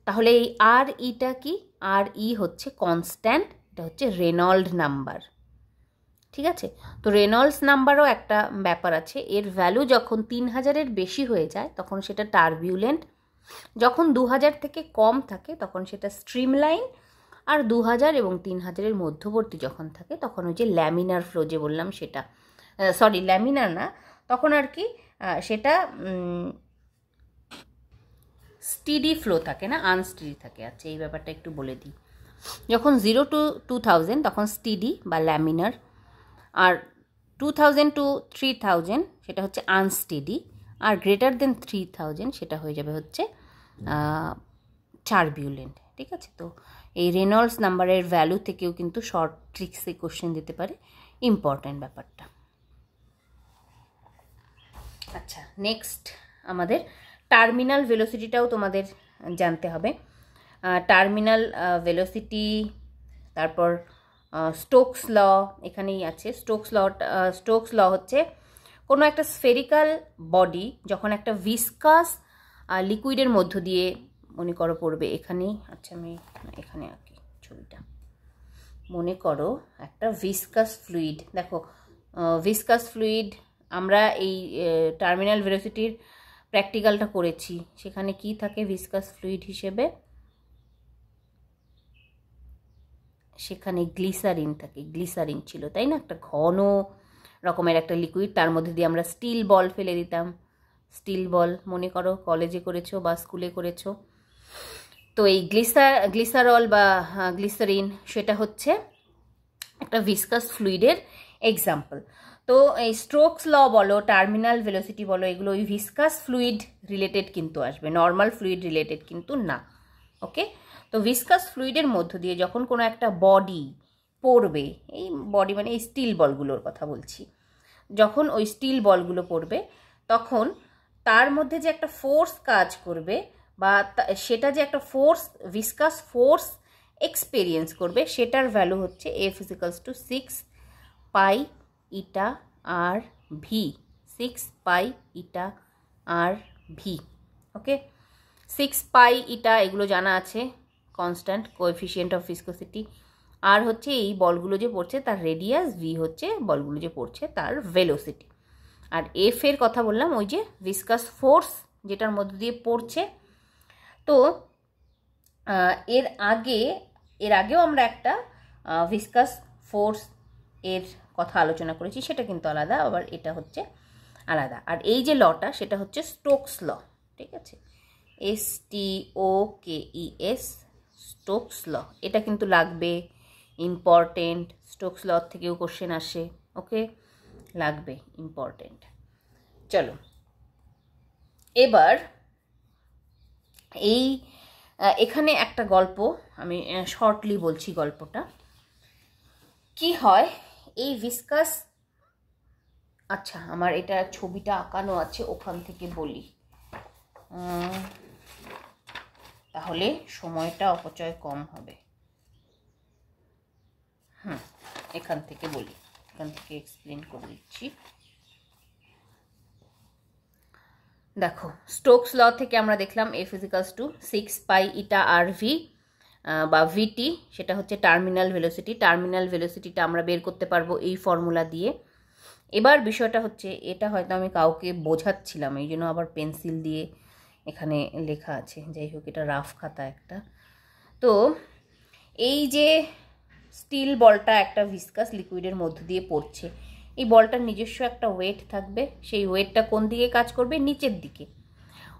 তাহলে এই আর ইটা কি? আর ই হচ্ছে কনস্ট্যান্ট, এটা হচ্ছে রেনল্ড নাম্বার। ঠিক আছে? তো রেনল্ডস নাম্বারও একটা ব্যাপার আছে, এর ভ্যালু যখন 3000-এর বেশি হয়ে যায় তখন সেটা টার্বুলেন্ট, যখন 2000 থেকে কম থাকে তখন সেটা স্ট্রিম লাইন, আর 2000 এবং 3000-এর মধ্যবর্তী যখন থাকে তখন ওই যে ল্যামিনার ফ্লো যে বললাম সেটা, সরি ল্যামিনার না, তখন আর কি সেটা স্টিডি ফ্লো থাকে না, আনস্টিডি থাকে। আচ্ছা, এই ব্যাপারটা একটু বলে দিই। যখন 0 to 2000 তখন স্টিডি বা ল্যামিনার, আর 2000 to 3000 সেটা হচ্ছে আনস্টেডি, আর গ্রেটার দেন 3000 সেটা হয়ে যাবে হচ্ছে টার্বুলেন্ট। ঠিক আছে? তো এই রেনল্ডস নাম্বারের ভ্যালু থেকেও কিন্তু শর্ট ট্রিক্সে কোশ্চেন দিতে পারে, ইম্পর্ট্যান্ট ব্যাপারটা। আচ্ছা, নেক্সট আমাদের টার্মিনাল ভেলোসিটিটাও তোমাদের জানতে হবে। টার্মিনাল ভেলোসিটি, তারপর স্টোকস ল এখানেই আছে। স্টোকস ল হচ্ছে কোনো একটা স্ফেরিক্যাল বডি যখন একটা ভিসকাস লিকুইডের মধ্য দিয়ে, মনে করো পড়বে এখানেই, আচ্ছা আমি এখানে আঁকি ছবিটা, মনে করো একটা ভিসকাস ফ্লুইড। দেখো, ভিসকাস ফ্লুইড আমরা এই টার্মিনাল ভেলোসিটির প্র্যাকটিক্যালটা করেছি, সেখানে কি থাকে ভিসকাস ফ্লুইড হিসেবে? সেখানে গ্লিসারিন থাকে, গ্লিসারিন ছিল, তাই না? একটা ঘন রকমের একটা লিকুইড, তার মধ্যে দিয়ে আমরা স্টিল বল ফেলে দিতাম। স্টিল বল মনে করো কলেজে করেছো বা স্কুলে করেছো। তো এই গ্লিসারল বা গ্লিসারিন সেটা হচ্ছে একটা ভিসকাস ফ্লুইডের এক্সাম্পল। তো এই স্টোকস ল বলো, টার্মিনাল ভেলোসিটি বলো, এগুলো ওই ভিসকাস ফ্লুইড রিলেটেড কিন্তু আসবে, নর্মাল ফ্লুইড রিলেটেড কিন্তু না। ওকে? তো ভিসকাস ফ্লুইডের মধ্য দিয়ে যখন কোনো একটা বডি পড়বে, এই বডি মানে এই স্টিল বলগুলোর কথা বলছি, যখন ওই স্টিল বলগুলো পড়বে তখন তার মধ্যে যে একটা ফোর্স কাজ করবে, বা সেটা যে একটা ফোর্স, ভিসকাস ফোর্স এক্সপেরিয়েন্স করবে, সেটার ভ্যালু হচ্ছে F = 6 পাই ইটা আর ভি, 6 পাই ইটা আর ভি। ওকে? 6 পাই ইটা এগুলো জানা আছে, কনস্ট্যান্ট কোএফিশিয়েন্ট অফ ভিসকোসিটি, আর হচ্ছে এই বলগুলো যে পড়ছে তার রেডিয়াস, ভি হচ্ছে বলগুলো যে পড়ছে তার ভেলোসিটি। আর এফ এর কথা বললাম ওই যে ভিসকাস ফোর্স যেটার মধ্য দিয়ে পড়ছে। তো এর আগেও আমরা একটা ভিসকাস ফোর্স এর কথা আলোচনা করেছি, সেটা কিন্তু আলাদা, আবার এটা হচ্ছে আলাদা। আর এই যে লটা সেটা হচ্ছে স্টোকস ল, ঠিক আছে, STOKES, স্টোকস ল। এটা কিন্তু লাগবে, ইম্পর্টেন্ট, স্টোকস ল থেকেও কোশ্চেন আসে, ওকে, লাগবে, ইম্পর্টেন্ট। চলো এবার এখানে একটা গল্প আমি শর্টলি বলছি। গল্পটা কি হয়, এই ভিসকাস, আচ্ছা আমার এটা ছবিটা আঁকানো আছে, ওখান থেকে বলি, তাহলে সময়টা অপচয় কম হবে। এখান থেকে বলি, এখান থেকে এক্সপ্লেন করে দিচ্ছি। দেখো, স্টোকস ল থেকে আমরা দেখলাম F = 6 পাই ইটা আর ভি বা ভিটি, সেটা হচ্ছে টার্মিনাল ভেলোসিটি। টার্মিনাল ভেলোসিটিটা আমরা বের করতে পারবো এই ফর্মুলা দিয়ে। এবার বিষয়টা হচ্ছে, এটা হয়তো আমি কাউকে বোঝাচ্ছিলাম, এই জন্য আবার পেন্সিল দিয়ে এখানে লেখা আছে, যাই হোক এটা রাফ খাতা একটা। তো এই যে স্টিল বলটা একটা ভিসকাস লিকুইডের মধ্য দিয়ে পড়ছে, এই বলটার নিজস্ব একটা ওয়েট থাকবে। সেই ওয়েটটা কোন দিকে কাজ করবে? নিচের দিকে।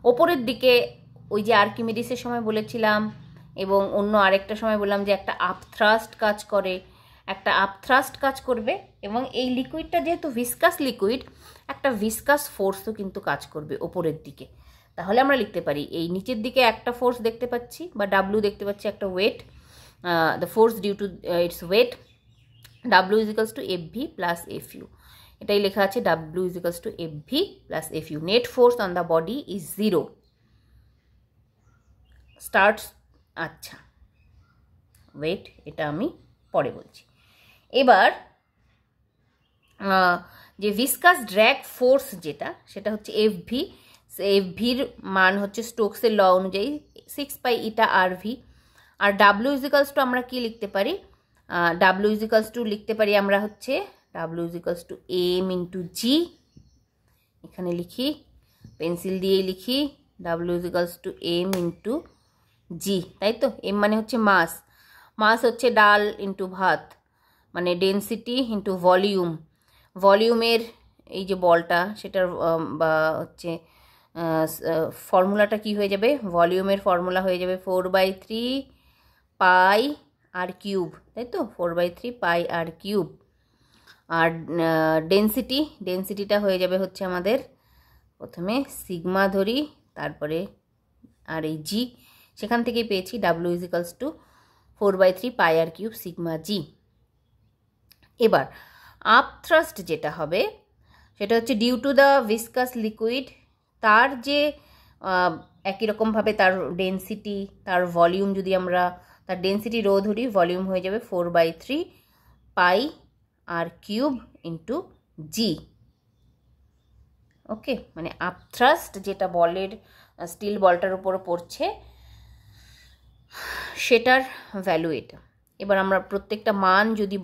ওপরের দিকে ওই যে আর্কিমিডিসের সময় বলেছিলাম, এবং অন্য আরেকটা সময় বললাম যে একটা আপথ্রাস্ট কাজ করে, একটা আপথ্রাস্ট কাজ করবে। এবং এই লিকুইডটা যেহেতু ভিসকাস লিকুইড, একটা ভিসকাস ফোর্সও কিন্তু কাজ করবে ওপরের দিকে। তাহলে আমরা লিখতে পারি, এই নিচের দিকে একটা ফোর্স দেখতে পাচ্ছি বা ডাব্লিউ দেখতে পাচ্ছি, একটা wait, the force due to its weight, W = FV plus FU। এটাই লেখা আছে, W = FV plus FU। Net force on the body is 0 starts, আচ্ছা ওয়েট এটা আমি পরে বলছি। এবার যে ভিসকাস ড্র্যাগ ফোর্স যেটা, সেটা হচ্ছে FV। FVর মান হচ্ছে স্টোকসের ল অনুযায়ী 6 পাই ইটা আর ভি। আর W = আমরা কি লিখতে পারি? W = লিখতে পারি আমরা হচ্ছে W = M × G। এখানে লিখি, পেন্সিল দিয়েই লিখি, W = M × G, তাই তো? M মানে হচ্ছে মাস, মাস হচ্ছে ডাল ইন্টু ভাত, মানে ডেন্সিটি ইন্টু ভলিউম। ভলিউমের এই যে বলটা, সেটার বা হচ্ছে ফর্মুলাটা কি হয়ে যাবে? ভলিউমের ফর্মুলা হয়ে যাবে 4/3 পাই আর কিউব, তাই তো? 4/3 পাই আর কিউব। আর ডেন্সিটিটা হয়ে যাবে হচ্ছে আমাদের, প্রথমে সিগমা ধরি, তারপরে আর এই জি, সেখান থেকেই পেয়েছি W = 4/3 pi r cube sigma g. এবার আপথ্রাস্ট যেটা হবে, সেটা হচ্ছে due to the viscous liquid, তার যে একই রকমভাবে তার ডেন্সিটি, তার ভলিউম, যদি আমরা তার ডেন্সিটি রো ধরি, ভলিউম হয়ে যাবে 4/3 পাই আর কিউব ইন্টু জি। ওকে, মানে আপথ্রাস্ট যেটা বলের, স্টিল বলটার উপরে পড়ছে, সেটার ভ্যালু এটা। এবার আমরা প্রত্যেকটা মান যদি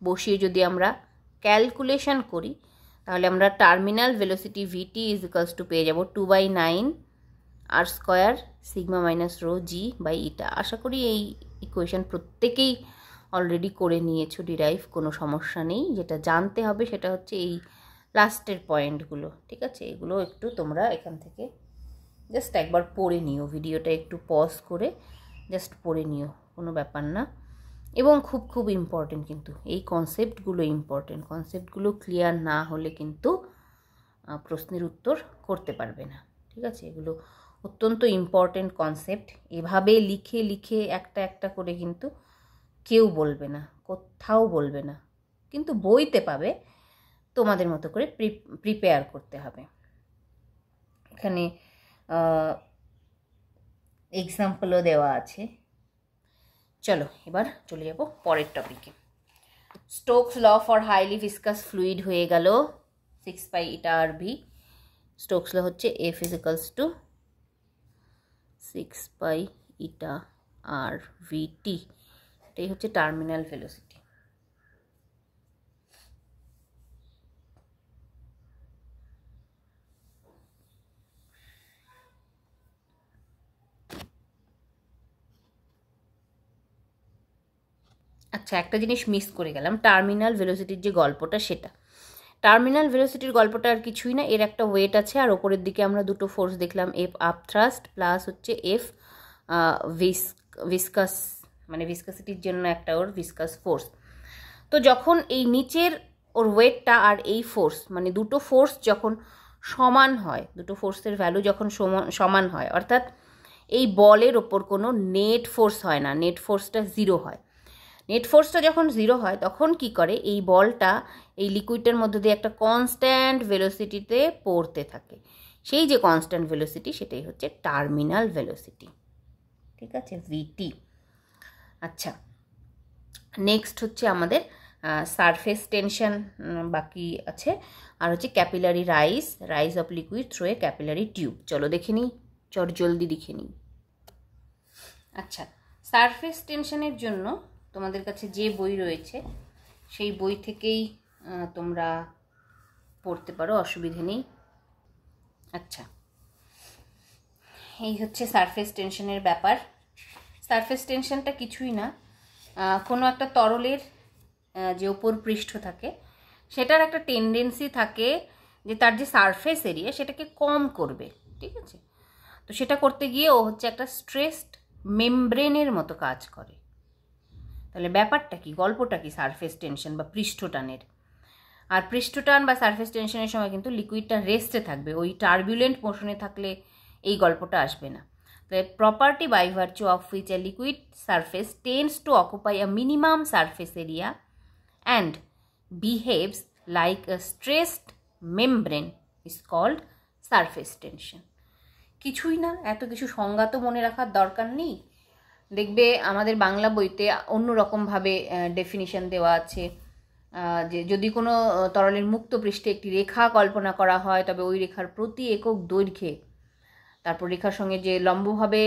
বসিয়ে যদি আমরা ক্যালকুলেশন করি, তাহলে আমরা টার্মিনাল ভেলোসিটি VT = পেয়ে যাব 2/9 r² sigma minus rho g by eta. আশা করি এই ইকুয়েশন প্রত্যেকেই অলরেডি করে নিয়েছো ডিরাইভ, কোনো সমস্যা নেই। যেটা জানতে হবে সেটা হচ্ছে এই লাস্টের পয়েন্টগুলো, ঠিক আছে? এগুলো একটু তোমরা এখান থেকে জাস্ট একবার পড়ে নিও, ভিডিওটা একটু পজ করে জাস্ট পড়ে নিও, কোনো ব্যাপার না। এবং খুব খুব ইম্পর্টেন্ট কিন্তু এই কনসেপ্টগুলো, ইম্পর্টেন্ট কনসেপ্টগুলো ক্লিয়ার না হলে কিন্তু প্রশ্নের উত্তর করতে পারবে না, ঠিক আছে? এগুলো অত্যন্ত ইম্পর্টেন্ট কনসেপ্ট। এভাবে লিখে লিখে একটা একটা করে কিন্তু কেউ বলবে না, কোথাও বলবে না, কিন্তু বইতে পাবে। তোমাদের মতো করে প্রিপেয়ার করতে হবে। এখানে এক্সাম্পলও দেওয়া আছে। চলো এবার চলে যাব পরের টপিকে। Stokes law for highly viscous fluid হয়ে গেল 6 পাই ইটা আর ভি। স্টোকস ল হচ্ছে F = 6 পাই ইটা আর ভি টি। এটাই হচ্ছে টার্মিনাল ভেলোসিটি। আচ্ছা, একটা জিনিস মিস করে গেলাম, টার্মিনাল ভেলোসিটির যে গল্পটা সেটা। টার্মিনাল ভেলোসিটির গল্পটা আর কিছুই না, এর একটা ওয়েট আছে আর ওপরের দিকে আমরা দুটো ফোর্স দেখলাম, এফ আপ থ্রাস্ট প্লাস হচ্ছে এফ ভিসকাস, মানে ভিসকাসিটির জন্য একটা ওর ভিসকাস ফোর্স। তো যখন এই নিচের ওর ওয়েটটা আর এই ফোর্স, মানে দুটো ফোর্স যখন সমান হয়, দুটো ফোর্সের ভ্যালু যখন সমান হয়, অর্থাৎ এই বলের ওপর কোনো নেট ফোর্স হয় না, নেট ফোর্সটা জিরো হয়। নেট ফোর্সটা যখন জিরো হয় তখন কি করে, এই বলটা এই লিকুইডের মধ্যে দিয়ে একটা কনস্ট্যান্ট ভেলোসিটিতে পড়তে থাকে। সেই যে কনস্ট্যান্ট ভেলোসিটি সেটাই হচ্ছে টার্মিনাল ভেলোসিটি, ঠিক আছে, ভিটি। আচ্ছা, নেক্সট হচ্ছে আমাদের সারফেস টেনশন বাকি আছে, আর হচ্ছে capillary rise of liquid through a capillary tube. চলো দেখে নিই, জলদি দেখে নিই। আচ্ছা, সারফেস টেনশনের জন্য তোমাদের কাছে যে বই রয়েছে সেই বই থেকেই তোমরা পড়তে পারো, অসুবিধে নেই। আচ্ছা, এই হচ্ছে সারফেস টেনশনের ব্যাপার। সারফেস টেনশনটা কিছুই না, কোনো একটা তরলের যে ওপর পৃষ্ঠ থাকে সেটার একটা টেন্ডেন্সি থাকে যে তার যে সারফেস এরিয়া সেটাকে কম করবে, ঠিক আছে। তো সেটা করতে গিয়ে ও হচ্ছে একটা স্ট্রেসড মেমব্রেনের মতো কাজ করে। তাহলে ব্যাপারটা কি, গল্পটা কি সারফেস টেনশন বা পৃষ্ঠটানের? আর পৃষ্ঠটান বা সারফেস টেনশনের সময় কিন্তু লিকুইডটা রেস্টে থাকবে, ওই টার্বুলেন্ট মোশনে থাকলে এই গল্পটা আসবে না। তাহলে property by virtue of which a liquid surface tends to occupy a minimum surface area and behaves like a stressed membrane is called surface tension. কিছুই না, এত কিছু সংজ্ঞা তো মনে রাখার দরকার নেই। দেখবে আমাদের বাংলা বইতে অন্যরকমভাবে ডেফিনিশন দেওয়া আছে, যে যদি কোনো তরলের মুক্ত পৃষ্ঠে একটি রেখা কল্পনা করা হয় তবে ওই রেখার প্রতি একক দৈর্ঘ্যে, তারপর রেখার সঙ্গে যে লম্বভাবে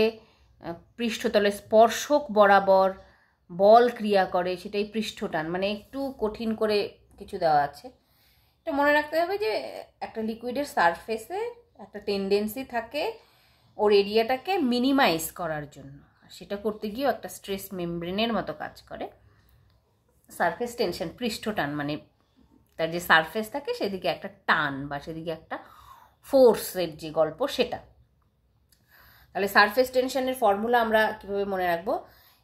পৃষ্ঠতলে স্পর্শক বরাবর বল ক্রিয়া করে সেটাই পৃষ্ঠটান। মানে একটু কঠিন করে কিছু দেওয়া আছে, এটা মনে রাখতে হবে যে একটা লিকুইডের সারফেসে একটা টেন্ডেন্সি থাকে ওর এরিয়াটাকে মিনিমাইজ করার জন্য, আর সেটা করতে গিয়েও একটা স্ট্রেস মেমব্রেনের মতো কাজ করে। সারফেস টেনশন পৃষ্ঠটান, মানে তার যে সারফেস থাকে সেদিকে একটা টান বা সেদিকে একটা ফোর্সের যে গল্প সেটা। তাহলে সারফেস টেনশনের ফর্মুলা আমরা কীভাবে মনে রাখবো?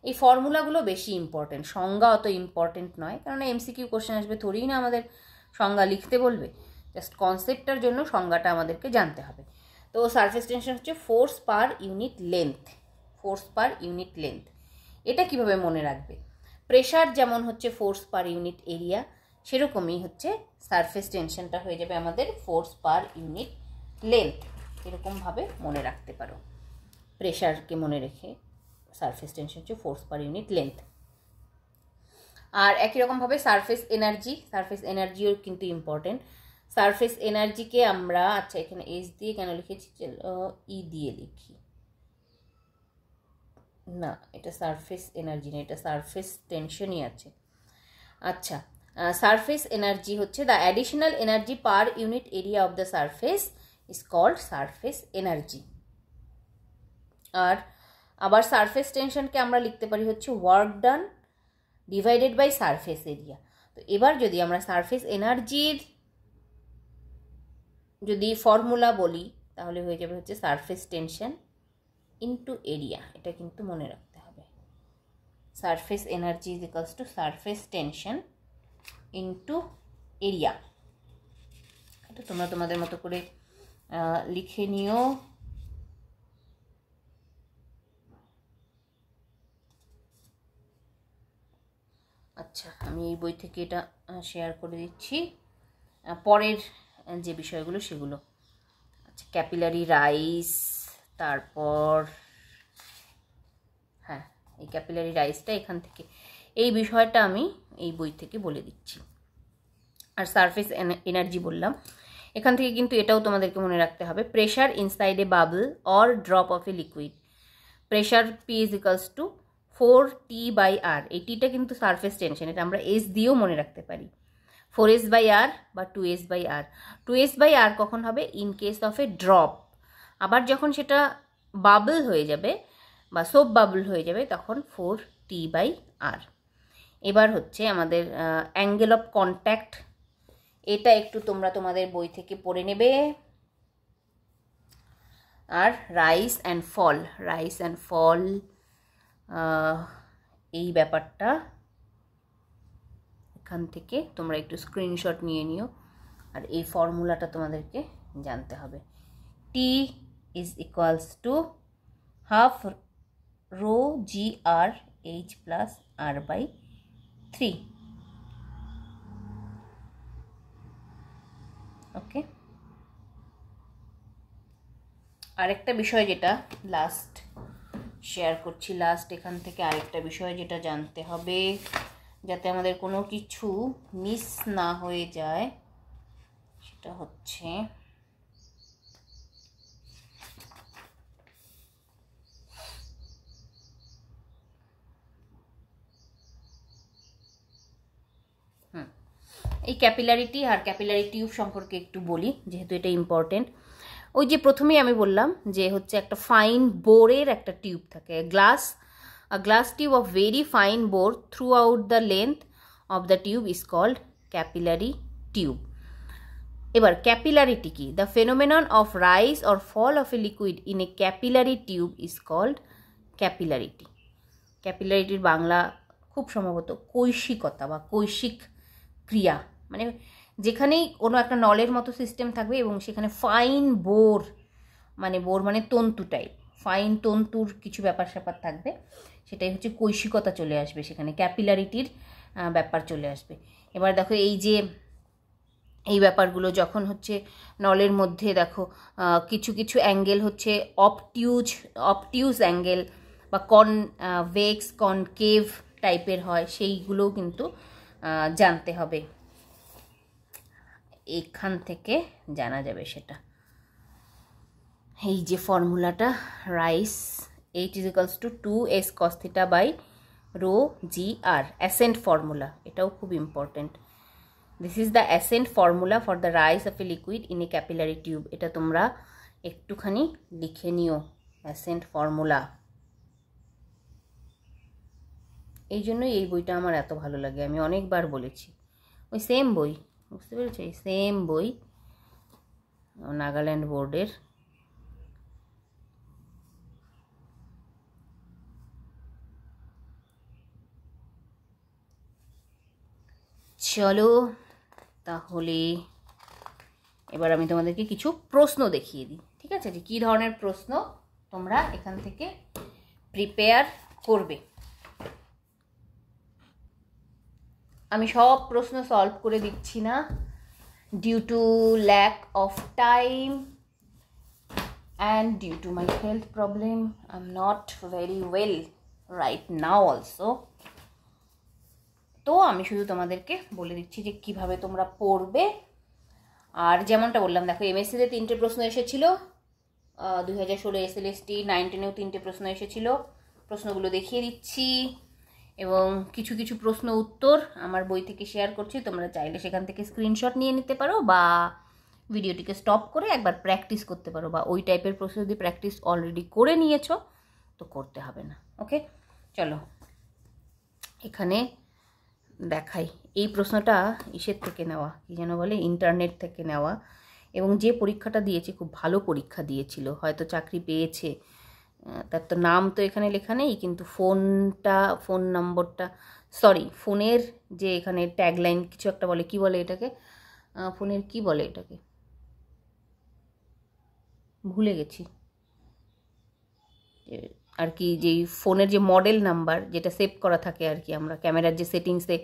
এই ফর্মুলাগুলো বেশি ইম্পর্টেন্ট, সংজ্ঞা অত ইম্পর্টেন্ট নয়, কারণ এমসিকিউ কোশ্চেন আসবে, থোড়েই না আমাদের সংজ্ঞা লিখতে বলবে, জাস্ট কনসেপ্টটার জন্য সংজ্ঞাটা আমাদেরকে জানতে হবে। তো সারফেস টেনশন হচ্ছে force per unit length, force per unit length. এটা কিভাবে মনে রাখবে? প্রেশার যেমন হচ্ছে ফোর্স পার ইউনিট এরিয়া, সেরকমই হচ্ছে সারফেস টেনশনটা হয়ে যাবে আমাদের ফোর্স পার ইউনিট লেন্থ। এরকমভাবে মনে রাখতে পারো, প্রেশারকে মনে রেখে সারফেস টেনশন হচ্ছে ফোর্স পার ইউনিট লেন্থ। আর একই রকমভাবে সারফেস এনার্জিও কিন্তু ইম্পর্টেন্ট। সারফেস এনার্জিকে আমরা, আচ্ছা এখানে এস দিয়ে কেন লিখেছি, ই দিয়ে লিখি না, এটা সারফেস এনার্জি না, এটা সারফেস টেনশনই আছে। আচ্ছা, সারফেস এনার্জি হচ্ছে the additional energy per unit area of the surface is called surface energy. আর আবার সারফেস টেনশনকে আমরা লিখতে পারি হচ্ছে work done divided by surface area. তো এবার যদি আমরা সারফেস এনার্জির যদি ফর্মুলা বলি তাহলে হয়ে যাবে হচ্ছে সারফেস টেনশন ইনটু এরিয়া, এটা কিন্তু মনে রাখতে হবে। Surface energy is equals two surface tension into area. এটা তোমরা তোমাদের মতো করে লিখে নিও। আচ্ছা, আমি এই বই থেকে এটা শেয়ার করে দিচ্ছি। পরের যে বিষয়গুলো সেগুলো, আচ্ছা ক্যাপিলারি রাইজ, তারপর হ্যাঁ এই ক্যাপিলারি রাইজটা এখান থেকে, এই বিষয়টা আমি এই বই থেকে বলে দিচ্ছি। আর সারফেস এনার্জি বললাম, এখান থেকে কিন্তু এটাও তোমাদেরকে মনে রাখতে হবে, pressure inside A bubble or drop of a liquid, pressure P is equals two 4T/R। এই টিটা কিন্তু সারফেস টেনশন, এটা আমরা এস দিয়েও মনে রাখতে পারি, 4S/R বা 2S/R। 2S/R কখন হবে? In case of A drop. আবার যখন সেটা বাবল হয়ে যাবে বা সোপ বাবল হয়ে যাবে তখন 4T/R। এবার হচ্ছে আমাদের অ্যাঙ্গেল অফ কন্ট্যাক্ট, এটা একটু তোমরা তোমাদের বই থেকে পড়ে নেবে। আর রাইজ অ্যান্ড ফল এই ব্যাপারটা এখান থেকে তোমরা একটু স্ক্রিনশট নিয়ে নিও। আর এই ফর্মুলাটা তোমাদেরকে জানতে হবে। T is equals to half rho g r h plus r by 3। Okay, আরেকটা বিষয় যেটা লাস্ট শেয়ার করছি, এখান থেকে আরেকটা বিষয় যেটা জানতে হবে যাতে আমাদের কোনো কিছু মিস না হয়ে যায়, সেটা হচ্ছে এই ক্যাপিলারিটি আর ক্যাপিলারি টিউব সম্পর্কে একটু বলি, যেহেতু এটা ইম্পর্টেন্ট। ওই যে প্রথমেই আমি বললাম যে হচ্ছে একটা ফাইন বোরের একটা টিউব থাকে, glass tube of very fine bore throughout the length of the tube is called capillary tube. এবার ক্যাপিলারিটি কি? The phenomenon of rise or fall of a liquid in a capillary tube is called capillarity. ক্যাপিলারিটির বাংলা খুব সম্ভবত কৈশিকতা বা কৈশিক ক্রিয়া, মানে যেখানেই কোনো একটা নলের মতো সিস্টেম থাকবে এবং সেখানে ফাইন বোর মানে তন্তু টাইপ, ফাইন তন্তুর কিছু ব্যাপার স্যাপার থাকবে, সেটাই হচ্ছে কৈশিকতা চলে আসবে, সেখানে ক্যাপিলারিটির ব্যাপার চলে আসবে। এবার দেখো এই ব্যাপারগুলো যখন হচ্ছে নলের মধ্যে দেখো কিছু কিছু অ্যাঙ্গেল হচ্ছে অবটিউজ অ্যাঙ্গেল বা কনভেক্স কনকেভ টাইপের হয়, সেইগুলোও কিন্তু জানতে হবে, এখান থেকে জানা যাবে সেটা। এই যে ফর্মুলাটা rice H is equals to 2s cos theta by rho gr, accent formula, এটাও খুব important. This is the accent formula for the rice of a liquid in a capillary tube. এটা তোমরা একটুখানি লিখে নিও, অ্যাসেন্ট ফর্মুলা। এই জন্যই এই বইটা আমার এত ভালো লাগে, আমি অনেকবার বলেছি। ওই সেম বই, বুঝতে পেরেছো, এই সেম বই নাগাল্যান্ড বোর্ডের। চলো তাহলে এবার আমি তোমাদেরকে কিছু প্রশ্ন দেখিয়ে দিই, ঠিক আছে, যে কী ধরনের প্রশ্ন তোমরা এখান থেকে প্রিপেয়ার করবে। আমি সব প্রশ্ন সলভ করে দিচ্ছি না, due to lack of time and due to my health problem, I am not very well right now also. তো আমি শুধু তোমাদেরকে বলে দিচ্ছি যে কিভাবে তোমরা পড়বে। আর যেমনটা বললাম, দেখো এমএসসিতে 3টে প্রশ্ন এসেছিল, 2016 SLST, 19-এও 3টে প্রশ্ন এসেছিল, প্রশ্নগুলো দেখিয়ে দিচ্ছি এবং কিছু কিছু প্রশ্ন উত্তর আমার বই থেকে শেয়ার করছি, তোমরা চাইলে সেখান থেকে স্ক্রিনশট নিয়ে নিতে পারো বা ভিডিওটিকে স্টপ করে একবার প্র্যাকটিস করতে পারো, বা ওই টাইপের প্রশ্ন যদি প্র্যাকটিস অলরেডি করে নিয়েছো তো করতে হবে না। ওকে, চলো এখানে দেখাই। এই প্রশ্নটা ইসের থেকে নেওয়া, কি যেন বলে, ইন্টারনেট থেকে নেওয়া, এবং যে পরীক্ষাটা দিয়েছে খুব ভালো পরীক্ষা দিয়েছিল, হয়তো চাকরি পেয়েছে, তার তো নাম তো এখানে লেখা নেই, কিন্তু ফোন নম্বরটা, সরি ফোনের যে এখানে ট্যাগলাইন কিছু একটা বলে, কি বলে এটাকে, ফোনের কি বলে এটাকে, ভুলে গেছি আর কি, যেই ফোনের যে মডেল নাম্বার যেটা সেভ করা থাকে আর কি, আমরা ক্যামেরার যে সেটিংসে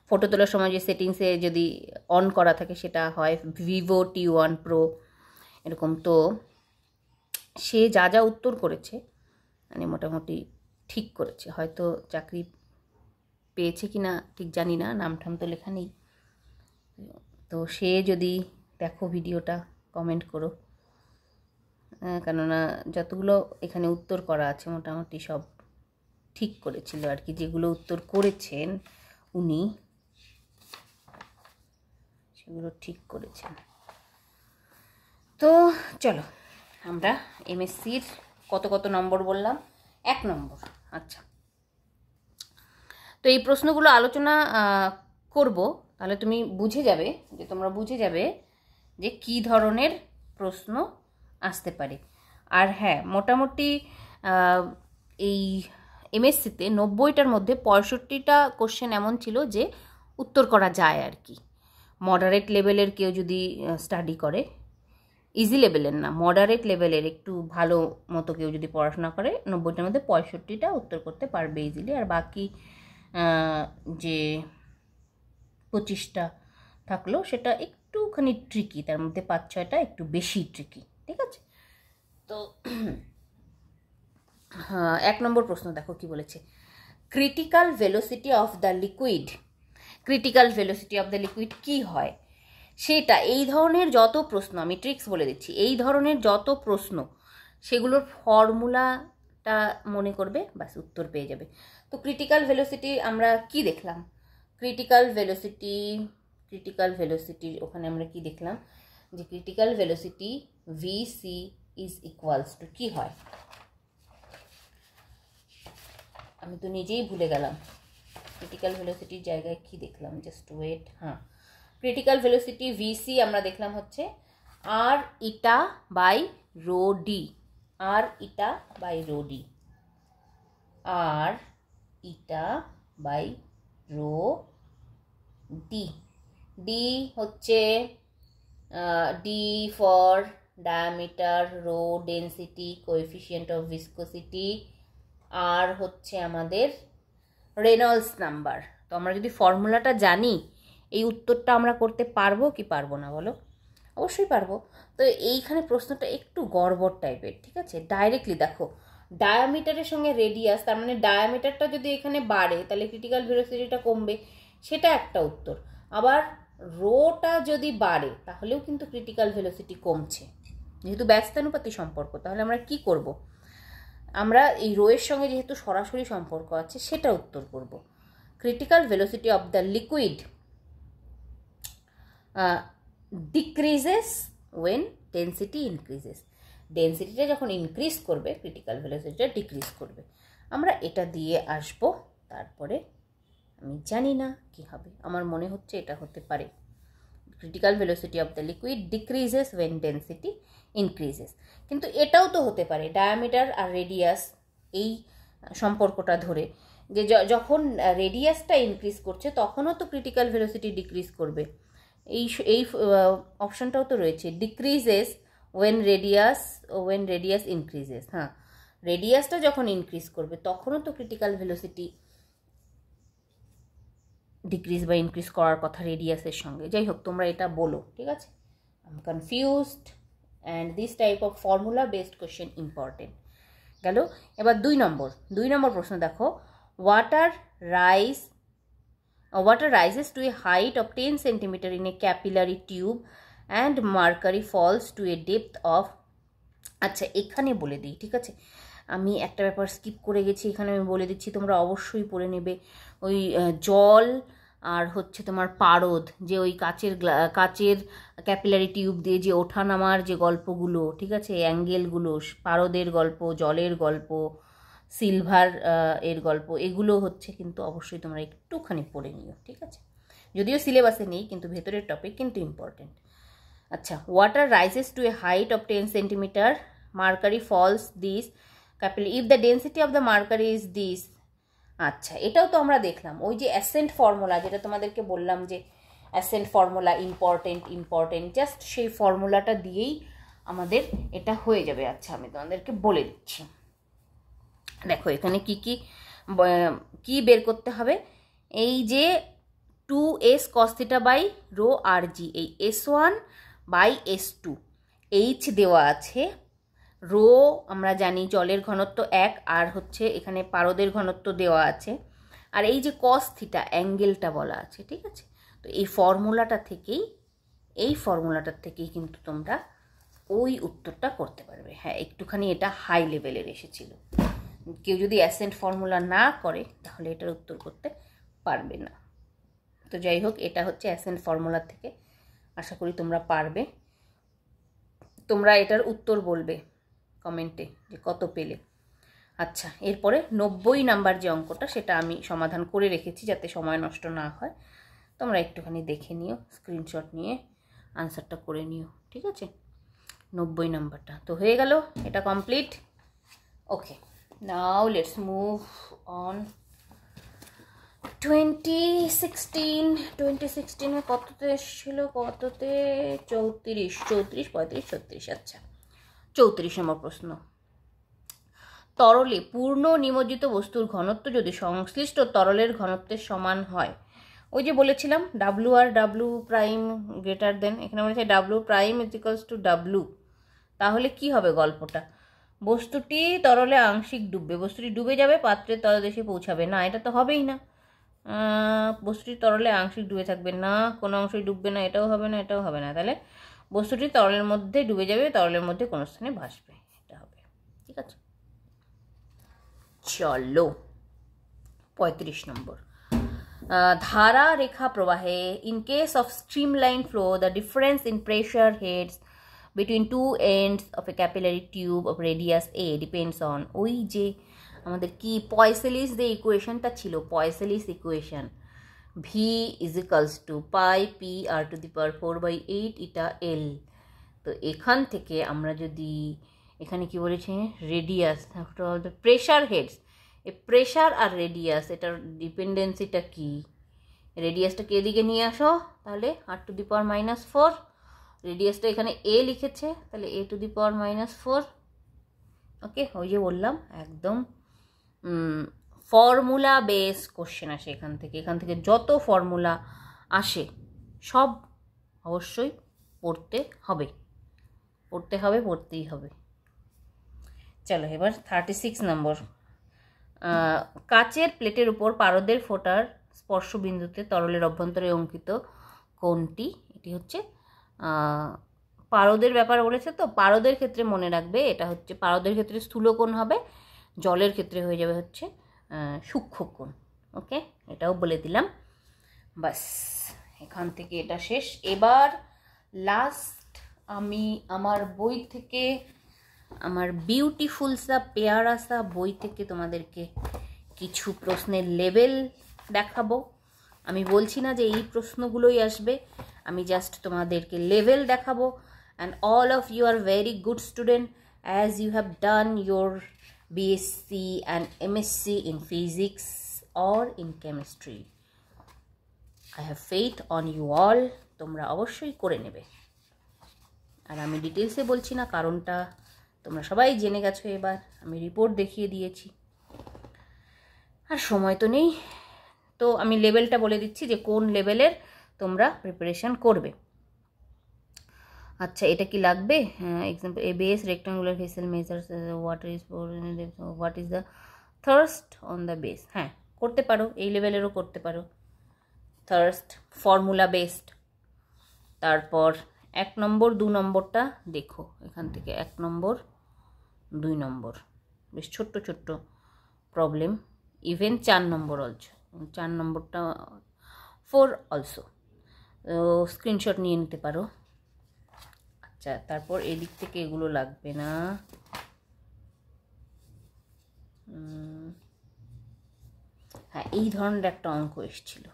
ফটো তোলার সময় যে সেটিংসে যদি অন করা থাকে সেটা হয় ভিভো T1 Pro এরকম। তো সে যা যা উত্তর করেছে মানে মোটামুটি ঠিক করেছে, হয়তো চাকরি পেয়েছে কি না ঠিক জানি না, নাম ঠাম তো লেখা নেই। তো সে যদি দেখো ভিডিওটা কমেন্ট করো, কেননা যতগুলো এখানে উত্তর করা আছে মোটামুটি সব ঠিক করেছিল আর কি, যেগুলো উত্তর করেছেন উনি সেগুলো ঠিক করেছেন। তো চলো আমরা এমএসসির কত নম্বর বললাম, 1 নম্বর। আচ্ছা, তো এই প্রশ্নগুলো আলোচনা করব, তাহলে তুমি বুঝে যাবে, যে তোমরা বুঝে যাবে যে কী ধরনের প্রশ্ন আসতে পারে। আর হ্যাঁ, মোটামুটি এই এমএসসিতে 90টার মধ্যে 65টা কোশ্চেন এমন ছিল যে উত্তর করা যায় আর কি। মডারেট লেভেলের কেউ যদি স্টাডি করে, ইজি লেভেলের না, মডারেট লেভেলের একটু ভালো মতো কেউ যদি পড়াশোনা করে, 90টার মধ্যে 65টা উত্তর করতে পারবে ইজিলি। আর বাকি যে 25টা থাকলো সেটা একটুখানি ট্রিকি, তার মধ্যে 5-6টা একটু বেশি ট্রিকি, ঠিক আছে? তো 1 নম্বর প্রশ্ন দেখো কি বলেছে, critical velocity of the liquid. Critical velocity of the liquid কী হয় সেটা, এই ধরনের যত প্রশ্ন, আমি ট্রিক্স বলে দিচ্ছি, এই ধরনের যত প্রশ্ন সেগুলোর ফর্মুলাটা মনে করবে, ব্যাস উত্তর পেয়ে যাবে। তো ক্রিটিক্যাল ভেলোসিটি আমরা কি দেখলাম, ক্রিটিক্যাল ভেলোসিটির ওখানে আমরা কি দেখলাম, যে critical velocity VC is equals to কী হয়, আমি তো নিজেই ভুলে গেলাম ক্রিটিক্যাল ভেলোসিটির জায়গায় কি দেখলাম, জাস্ট ওয়েট। হ্যাঁ, ক্রিটিক্যাল ভেলোসিটি VC আমরা দেখলাম হচ্ছে R eta by rho D, R eta by rho D, R eta by rho D. D হচ্ছে D for diameter, rho density, coefficient of viscosity, আর হচ্ছে আমাদের রেনল্ডস নাম্বার। তো আমরা যদি ফর্মুলাটা জানি, এই উত্তরটা আমরা করতে পারবো কি পারবো না বলো? অবশ্যই পারবো। তো এইখানে প্রশ্নটা একটু গড়বড় টাইপের, ঠিক আছে? ডাইরেক্টলি দেখো, ডায়ামিটারের সঙ্গে রেডিয়াস, তার মানে ডায়ামিটারটা যদি এখানে বাড়ে তাহলে ক্রিটিক্যাল ভেলোসিটিটা কমবে, সেটা একটা উত্তর। আবার রোটা যদি বাড়ে তাহলেও কিন্তু ক্রিটিক্যাল ভেলোসিটি কমছে, যেহেতু ব্যস্তানুপাতি সম্পর্ক। তাহলে আমরা কি করব, আমরা এই রোয়ের সঙ্গে যেহেতু সরাসরি সম্পর্ক আছে সেটা উত্তর করব। Critical velocity of the liquid decreases when density increases. ডেন্সিটিটা যখন ইনক্রিজ করবে, ক্রিটিক্যাল ভেলোসিটিটা ডিক্রিজ করবে। আমরা এটা দিয়ে আসব, তারপরে আমি জানি না কি হবে, আমার মনে হচ্ছে এটা হতে পারে critical velocity of the liquid decreases when density increases. কিন্তু এটাও তো হতে পারে ডায়ামিটার আর রেডিয়াস এই সম্পর্কটা ধরে, যে যখন রেডিয়াসটা ইনক্রিজ করছে তখনও তো ক্রিটিক্যাল ভেলোসিটি ডিক্রিজ করবে। এই অপশনটাও তো রয়েছে, ডিক্রিজেস ওয়েন রেডিয়াস ইনক্রিজেস। হ্যাঁ, রেডিয়াসটা যখন ইনক্রিজ করবে তখনও তো ক্রিটিক্যাল ভেলোসিটি ডিক্রিজ বা ইনক্রিজ করার কথা রেডিয়াসের সঙ্গে। যাই হোক, তোমরা এটা বলো, ঠিক আছে? I am confused and this type of formula based question important. গেল। এবার 2 নম্বর প্রশ্ন দেখো, water rises to a height of 10 cm in a capillary tube and mercury falls to a depth of, আচ্ছা এখানে বলে দিই, ঠিক আছে? আমি একটা ব্যাপার স্কিপ করে গেছি, এখানে আমি বলে দিচ্ছি, তোমরা অবশ্যই পড়ে নেবে। ওই জল আর হচ্ছে তোমার পারদ, যে ওই কাচের ক্যাপিলারি টিউব দিয়ে যে ওঠানামার যে গল্পগুলো, ঠিক আছে, অ্যাঙ্গেলগুলো, পারদের গল্প, জলের গল্প, সিলভার এর গল্প, এগুলো হচ্ছে কিন্তু অবশ্যই তোমরা একটুখানি পড়ে নিও, ঠিক আছে? যদিও সিলেবাসে নেই, কিন্তু ভেতরের টপিক কিন্তু ইম্পর্টেন্ট। আচ্ছা, water rises to a height of 10 cm, mercury falls this capillary if the density of the mercury is this. আচ্ছা, এটাও তো আমরা দেখলাম, ওই যে অ্যাসেন্ট ফর্মুলা, যেটা তোমাদেরকে বললাম যে অ্যাসেন্ট ফর্মুলা ইম্পর্টেন্ট, জাস্ট সেই ফর্মুলাটা দিয়েই আমাদের এটা হয়ে যাবে। আচ্ছা, আমি তোমাদেরকে বলে দিচ্ছি, দেখো এখানে কি বের করতে হবে। এই যে 2s cos θ বাই রো আর জি, এই S1 বাই S2, H দেওয়া আছে, রো আমরা জানি জলের ঘনত্ব 1, আর হচ্ছে এখানে পারদের ঘনত্ব দেওয়া আছে, আর এই যে cos θ অ্যাঙ্গেলটা বলা আছে, ঠিক আছে? তো এই ফর্মুলাটার থেকেই কিন্তু তোমরা ওই উত্তরটা করতে পারবে। হ্যাঁ, একটুখানি এটা হাই লেভেলের এসেছিল, কেউ যদি অ্যাসেন্ট ফর্মুলা না করে তাহলে এটার উত্তর করতে পারবে না। তো যাই হোক, এটা হচ্ছে অ্যাসেন্ট ফর্মুলা থেকে, আশা করি তোমরা পারবে। তোমরা এটার উত্তর বলবে কমেন্টে যে কত পেলে। আচ্ছা, এরপরে 90 নাম্বার যে অঙ্কটা সেটা আমি সমাধান করে রেখেছি যাতে সময় নষ্ট না হয়। তোমরা একটুখানি দেখে নিও, স্ক্রিনশট নিয়ে আনসারটা করে নিও, ঠিক আছে? 90 নাম্বারটা তো হয়ে গেল, এটা complete. Okay, now let's move on. 2016 কততে এসেছিল, কততে 34, 35, 36। আচ্ছা, 34 নম্বর প্রশ্ন। তরলে পূর্ণ নিমজ্জিত বস্তুর ঘনত্ব যদি সংশ্লিষ্ট তরলের ঘনত্বের সমান হয়, ওই যে বলেছিলাম ডাব্লু আর ডাব্লু প্রাইম গ্রেটার দেন, এখানে বলেছে W prime is equals to W, তাহলে কি হবে গল্পটা? বস্তুটি তরলে আংশিক ডুববে, বস্তুটি ডুবে যাবে, পাত্রের তলদেশে পৌঁছাবে না, এটা তো হবেই না। বস্তুটি তরলে আংশিক ডুবে থাকবে না, কোনো অংশই ডুববে না, এটাও হবে না, এটাও হবে না, তাহলে বস্তুটি তরলের মধ্যে ডুবে যাবে, তরলের মধ্যে কোনো স্থানে ভাসবে, এটা হবে, ঠিক আছে? চলো 35 নম্বর। ধারা রেখা প্রবাহে in case of streamline flow the difference in pressure heads between two ends of a capillary tube of radius a depends on, ওই যে আমাদের কি পয়সেলিস যে ইকুয়েশনটা ছিল, পয়সেলিস equation, v is equals to pi p r to the power 4/8 eta l। তো এখান থেকে আমরা যদি এখানে কি বলেছে radius, after all the pressure heads, এই প্রেশার আর রেডিয়াস এটার ডিপেন্ডেন্সিটা কি, রেডিয়াসটাকে এদিকে নিয়ে আসো, তাহলে r to the power -4, রেডিয়াসটা এখানে a লিখেছে, তাহলে a to the power -4। ওকে, ওই যে বললাম একদম ফর্মুলা বেস কোশ্চেন আসে এখান থেকে, এখান থেকে যত ফর্মুলা আসে সব অবশ্যই পড়তে হবে, পড়তেই হবে। চলো এবার 36 নম্বর। কাচের প্লেটের উপর পারদের ফোঁটার স্পর্শবিন্দুতে তরলের অভ্যন্তরে অঙ্কিত কোণটি, এটি হচ্ছে পারদের ব্যাপার বলেছে, তো পারদের ক্ষেত্রে মনে রাখবে এটা হচ্ছে পারদের ক্ষেত্রে স্থূলকোণ হবে, জলের ক্ষেত্রে হয়ে যাবে হচ্ছে সূক্ষ্মকোণ। ওকে, এটাও বলে দিলাম, বাস এখান থেকে এটা শেষ। এবার লাস্ট আমি আমার বই থেকে, আমার বিউটিফুল সা পেয়ারা সা বই থেকে তোমাদেরকে কিছু প্রশ্নের লেভেল দেখাবো। আমি বলছি না যে এই প্রশ্নগুলোই আসবে, আমি জাস্ট তোমাদেরকে লেভেল দেখাবো। And all of you are very good student as you have done your BSc and MSc in physics or in chemistry. I have faith on you all, তোমরা অবশ্যই করে নেবে। আর আমি ডিটেলসে বলছি না, কারণটা তোমরা সবাই জেনে গেছো, এবার আমি রিপোর্ট দেখিয়ে দিয়েছি, আর সময় তো নেই, তো আমি লেভেলটা বলে দিচ্ছি যে কোন লেভেলের তোমরা প্রিপারেশন করবে। আচ্ছা, এটা কি লাগবে? Example, A base rectangular vessel measures what is the thirst on the base. হ্যাঁ, করতে পারো, এই লেভেলেরও করতে পারো। Thirst formula based. তারপর 1 নম্বর 2 নম্বরটা দেখো এখান থেকে, 1 নম্বর 2 নম্বর বেশ ছোট্ট ছোট্ট প্রবলেম, ইভেন 4 নম্বর অলসো, 4 নম্বরটা 4 অলসো, স্ক্রিনশট নিয়ে নিতে পারো। আচ্ছা, তারপর এদিক থেকে এগুলো লাগবে না। হ্যাঁ, এই ধরনের একটা অঙ্ক এসেছিল,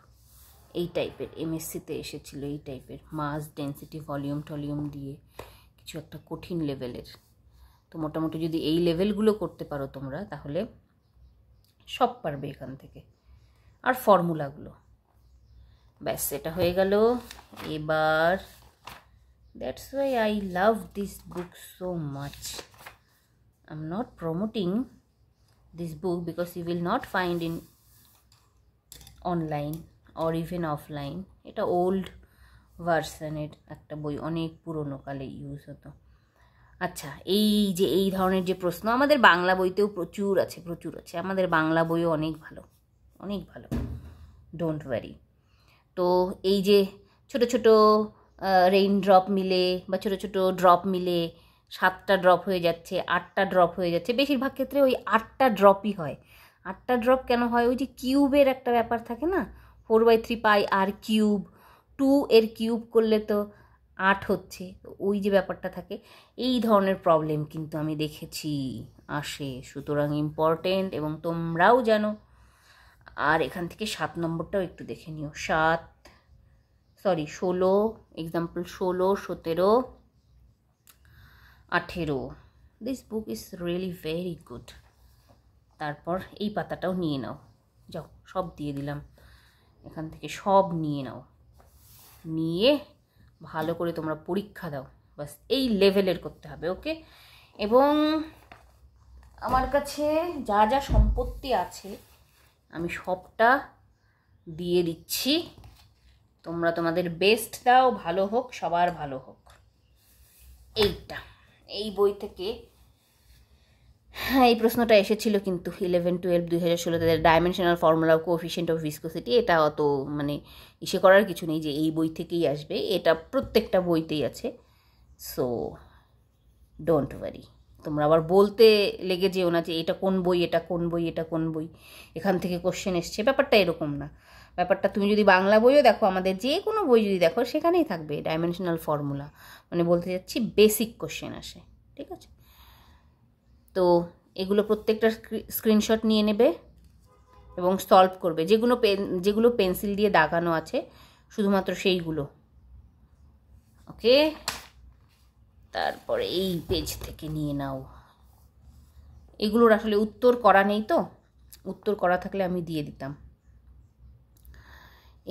এই টাইপের MSc-তে এসেছিল, এই টাইপের মাস ডেন্সিটি ভলিউম টলিউম দিয়ে কিছু একটা কঠিন লেভেলের। তো মোটামুটি যদি এই লেভেলগুলো করতে পারো তোমরা, তাহলে সব পারবে এখান থেকে। আর ফর্মুলাগুলো, ব্যাস এটা হয়ে গেল। এবার that's why I love this book so much. I'm not promoting this book because you will not find in online or even offline. এটা ওল্ড ভার্সনের একটা বই, অনেক পুরনো কালে ইউজ হতো। আচ্ছা, এই যে এই ধরনের যে প্রশ্ন আমাদের বাংলা বইতেও প্রচুর আছে, আমাদের বাংলা বইও অনেক ভালো, অনেক ভালো, ডোন্ট ওয়ারি। তো এই যে ছোট ছোট রেইন ড্রপ মিলে বা ছোট ছোট ড্রপ মিলে 7টা ড্রপ হয়ে যাচ্ছে, 8টা ড্রপ হয়ে যাচ্ছে, বেশিরভাগ ক্ষেত্রে ওই 8টা ড্রপই হয়। 8টা ড্রপ কেন হয়? ওই যে কিউবের একটা ব্যাপার থাকে না, 4/3 পাই আর কিউব, 2 এর কিউব করলে তো 8 হচ্ছে, ওই যে ব্যাপারটা থাকে, এই ধরনের প্রবলেম কিন্তু আমি দেখেছি আসে। সুতরাং ইম্পর্টেন্ট, এবং তোমরাও জানো। আর এখান থেকে 7 নম্বরটাও একটু দেখে নিও। 16, example 16, 17, 18। This book is really very good. তারপর এই পাতাটাও নিয়ে নাও, যাও, সব দিয়ে দিলাম এখান থেকে, সব নিয়ে নাও, নিয়ে ভালো করে তোমরা পরীক্ষা দাও। বাস এই লেভেলের করতে হবে, ওকে? এবং আমার কাছে যা যা সম্পত্তি আছে আমি সবটা দিয়ে দিচ্ছি, তোমরা তোমাদের বেস্ট দাও, ভালো হোক, সবার ভালো হোক। এই বই থেকে হ্যাঁ এই প্রশ্নটা এসেছিল কিন্তু 11, 12, 2016 dimensional formula of coefficient of viscosity. এটা অত মানে ইসে করার কিছু নেই যে এই বই থেকেই আসবে, এটা প্রত্যেকটা বইতেই আছে। সো ডোন্ট ওয়ারি, তোমরা আবার বলতে লেগে যেও না যে এটা কোন বই, এটা কোন বই, এটা কোন বই, এখান থেকে কোশ্চেন এসছে। ব্যাপারটা এরকম না। ব্যাপারটা তুমি যদি বাংলা বইও দেখো, আমাদের যে কোনো বই যদি দেখো, সেখানেই থাকবে ডাইমেনশনাল ফর্মুলা। মানে বলতে যাচ্ছি বেসিক কোশ্চেন আসে, ঠিক আছে? তো এগুলো প্রত্যেকটা স্ক্রিনশট নিয়ে নেবে এবং সলভ করবে। যেগুলো পেন্সিল দিয়ে দাগানো আছে শুধুমাত্র সেইগুলো, ওকে? তারপরে এই পেজ থেকে নিয়ে নাও। এগুলোর আসলে উত্তর করা নেই, তো উত্তর করা থাকলে আমি দিয়ে দিতাম।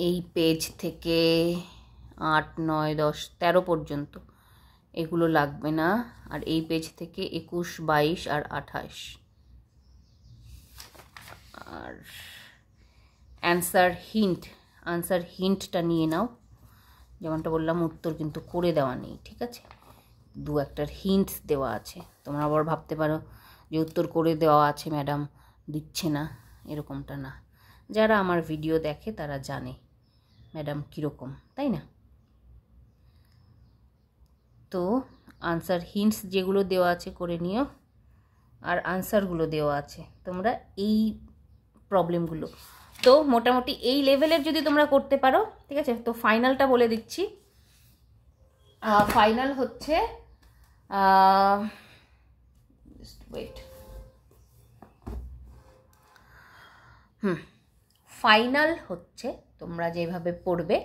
এই পেজ থেকে 8, 9, 10, 13 পর্যন্ত এগুলো লাগবে না। আর এই পেজ থেকে 21, 22 আর 28। আর আনসার হিন্টটা নিয়ে নাও। যেমনটা বললাম, উত্তর কিন্তু করে দেওয়া নেই, ঠিক আছে? 2-1টার হিন্টস দেওয়া আছে। তোমরা আবার ভাবতে পারো যে উত্তর করে দেওয়া আছে, ম্যাডাম দিচ্ছে না। এরকমটা না, যারা আমার ভিডিও দেখে তারা জানে ম্যাডাম কীরকম, তাই না? তো আনসার হিন্টস যেগুলো দেওয়া আছে করে নিও, আর আনসারগুলো দেওয়া আছে। তোমরা এই প্রবলেমগুলো তো মোটামুটি এই লেভেলের যদি তোমরা করতে পারো, ঠিক আছে? তো ফাইনালটা বলে দিচ্ছি। ফাইনাল হচ্ছে ফাইনাল হচ্ছে তোমরা যেভাবে পড়বে,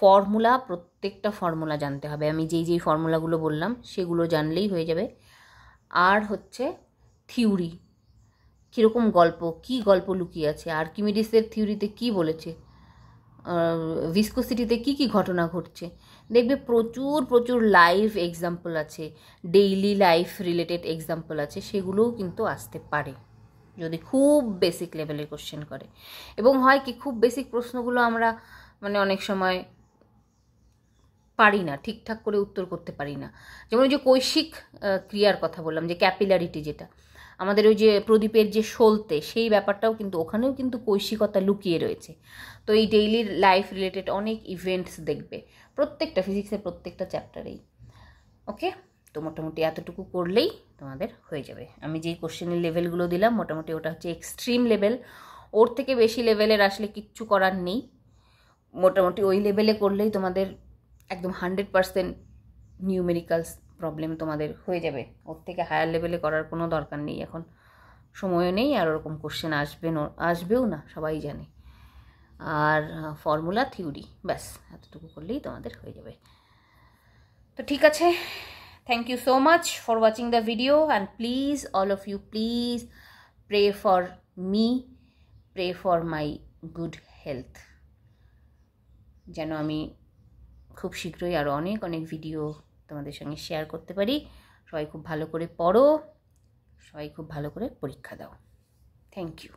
ফর্মুলা প্রত্যেকটা ফর্মুলা জানতে হবে। আমি যেই ফর্মুলাগুলো বললাম সেগুলো জানলেই হয়ে যাবে। আর হচ্ছে থিওরি, কীরকম গল্প, কি গল্প লুকিয়ে আছে, আর্কিমিডিসের থিওরিতে কি বলেছে, ভিসকোসিটিতে কি কি ঘটনা ঘটছে, দেখবে প্রচুর লাইভ এক্সাম্পল আছে, ডেইলি লাইফ রিলেটেড এক্সাম্পল আছে। সেগুলোও কিন্তু আসতে পারে যদি খুব বেসিক লেভেলের কোশ্চেন করে। এবং হয় কি, খুব বেসিক প্রশ্নগুলো আমরা মানে অনেক সময় পারি না, ঠিকঠাক করে উত্তর করতে পারি না। যেমন ওই যে কৈশিক ক্রিয়ার কথা বললাম, যে ক্যাপিলারিটি, যেটা আমাদের ওই যে প্রদীপের যে সলতে, সেই ব্যাপারটাও কিন্তু ওখানেও কিন্তু কৈশিকতা লুকিয়ে রয়েছে। তো এই ডেইলি লাইফ রিলেটেড অনেক ইভেন্টস দেখবে প্রত্যেকটা ফিজিক্সের প্রত্যেকটা চ্যাপ্টারেই, ওকে? তো মোটামুটি এতটুকু করলেই তোমাদের হয়ে যাবে। আমি যেই কোশ্চেনের লেভেলগুলো দিলাম মোটামুটি ওটা হচ্ছে এক্সট্রিম লেভেল, ওর থেকে বেশি লেভেলের আসলে কিচ্ছু করার নেই। মোটামুটি ওই লেভেলে করলেই তোমাদের একদম 100% নিউমেরিক্যালস প্রবলেম তোমাদের হয়ে যাবে। ওর থেকে হায়ার লেভেলে করার কোনো দরকার নেই, এখন সময়ও নেই, আর ওরকম কোশ্চেন আসবেও না, সবাই জানে। আর ফর্মুলা, থিওরি, ব্যাস এতটুকু করলেই তোমাদের হয়ে যাবে। তো ঠিক আছে, thank you so much for watching the video, and please all of you please pray for me, pray for my good health, যেন আমি খুব শীঘ্রই আরও অনেক ভিডিও তোমাদের সঙ্গে শেয়ার করতে পারি। সবাই খুব ভালো করে পড়ো, সবাই খুব ভালো করে পরীক্ষা দাও। Thank you.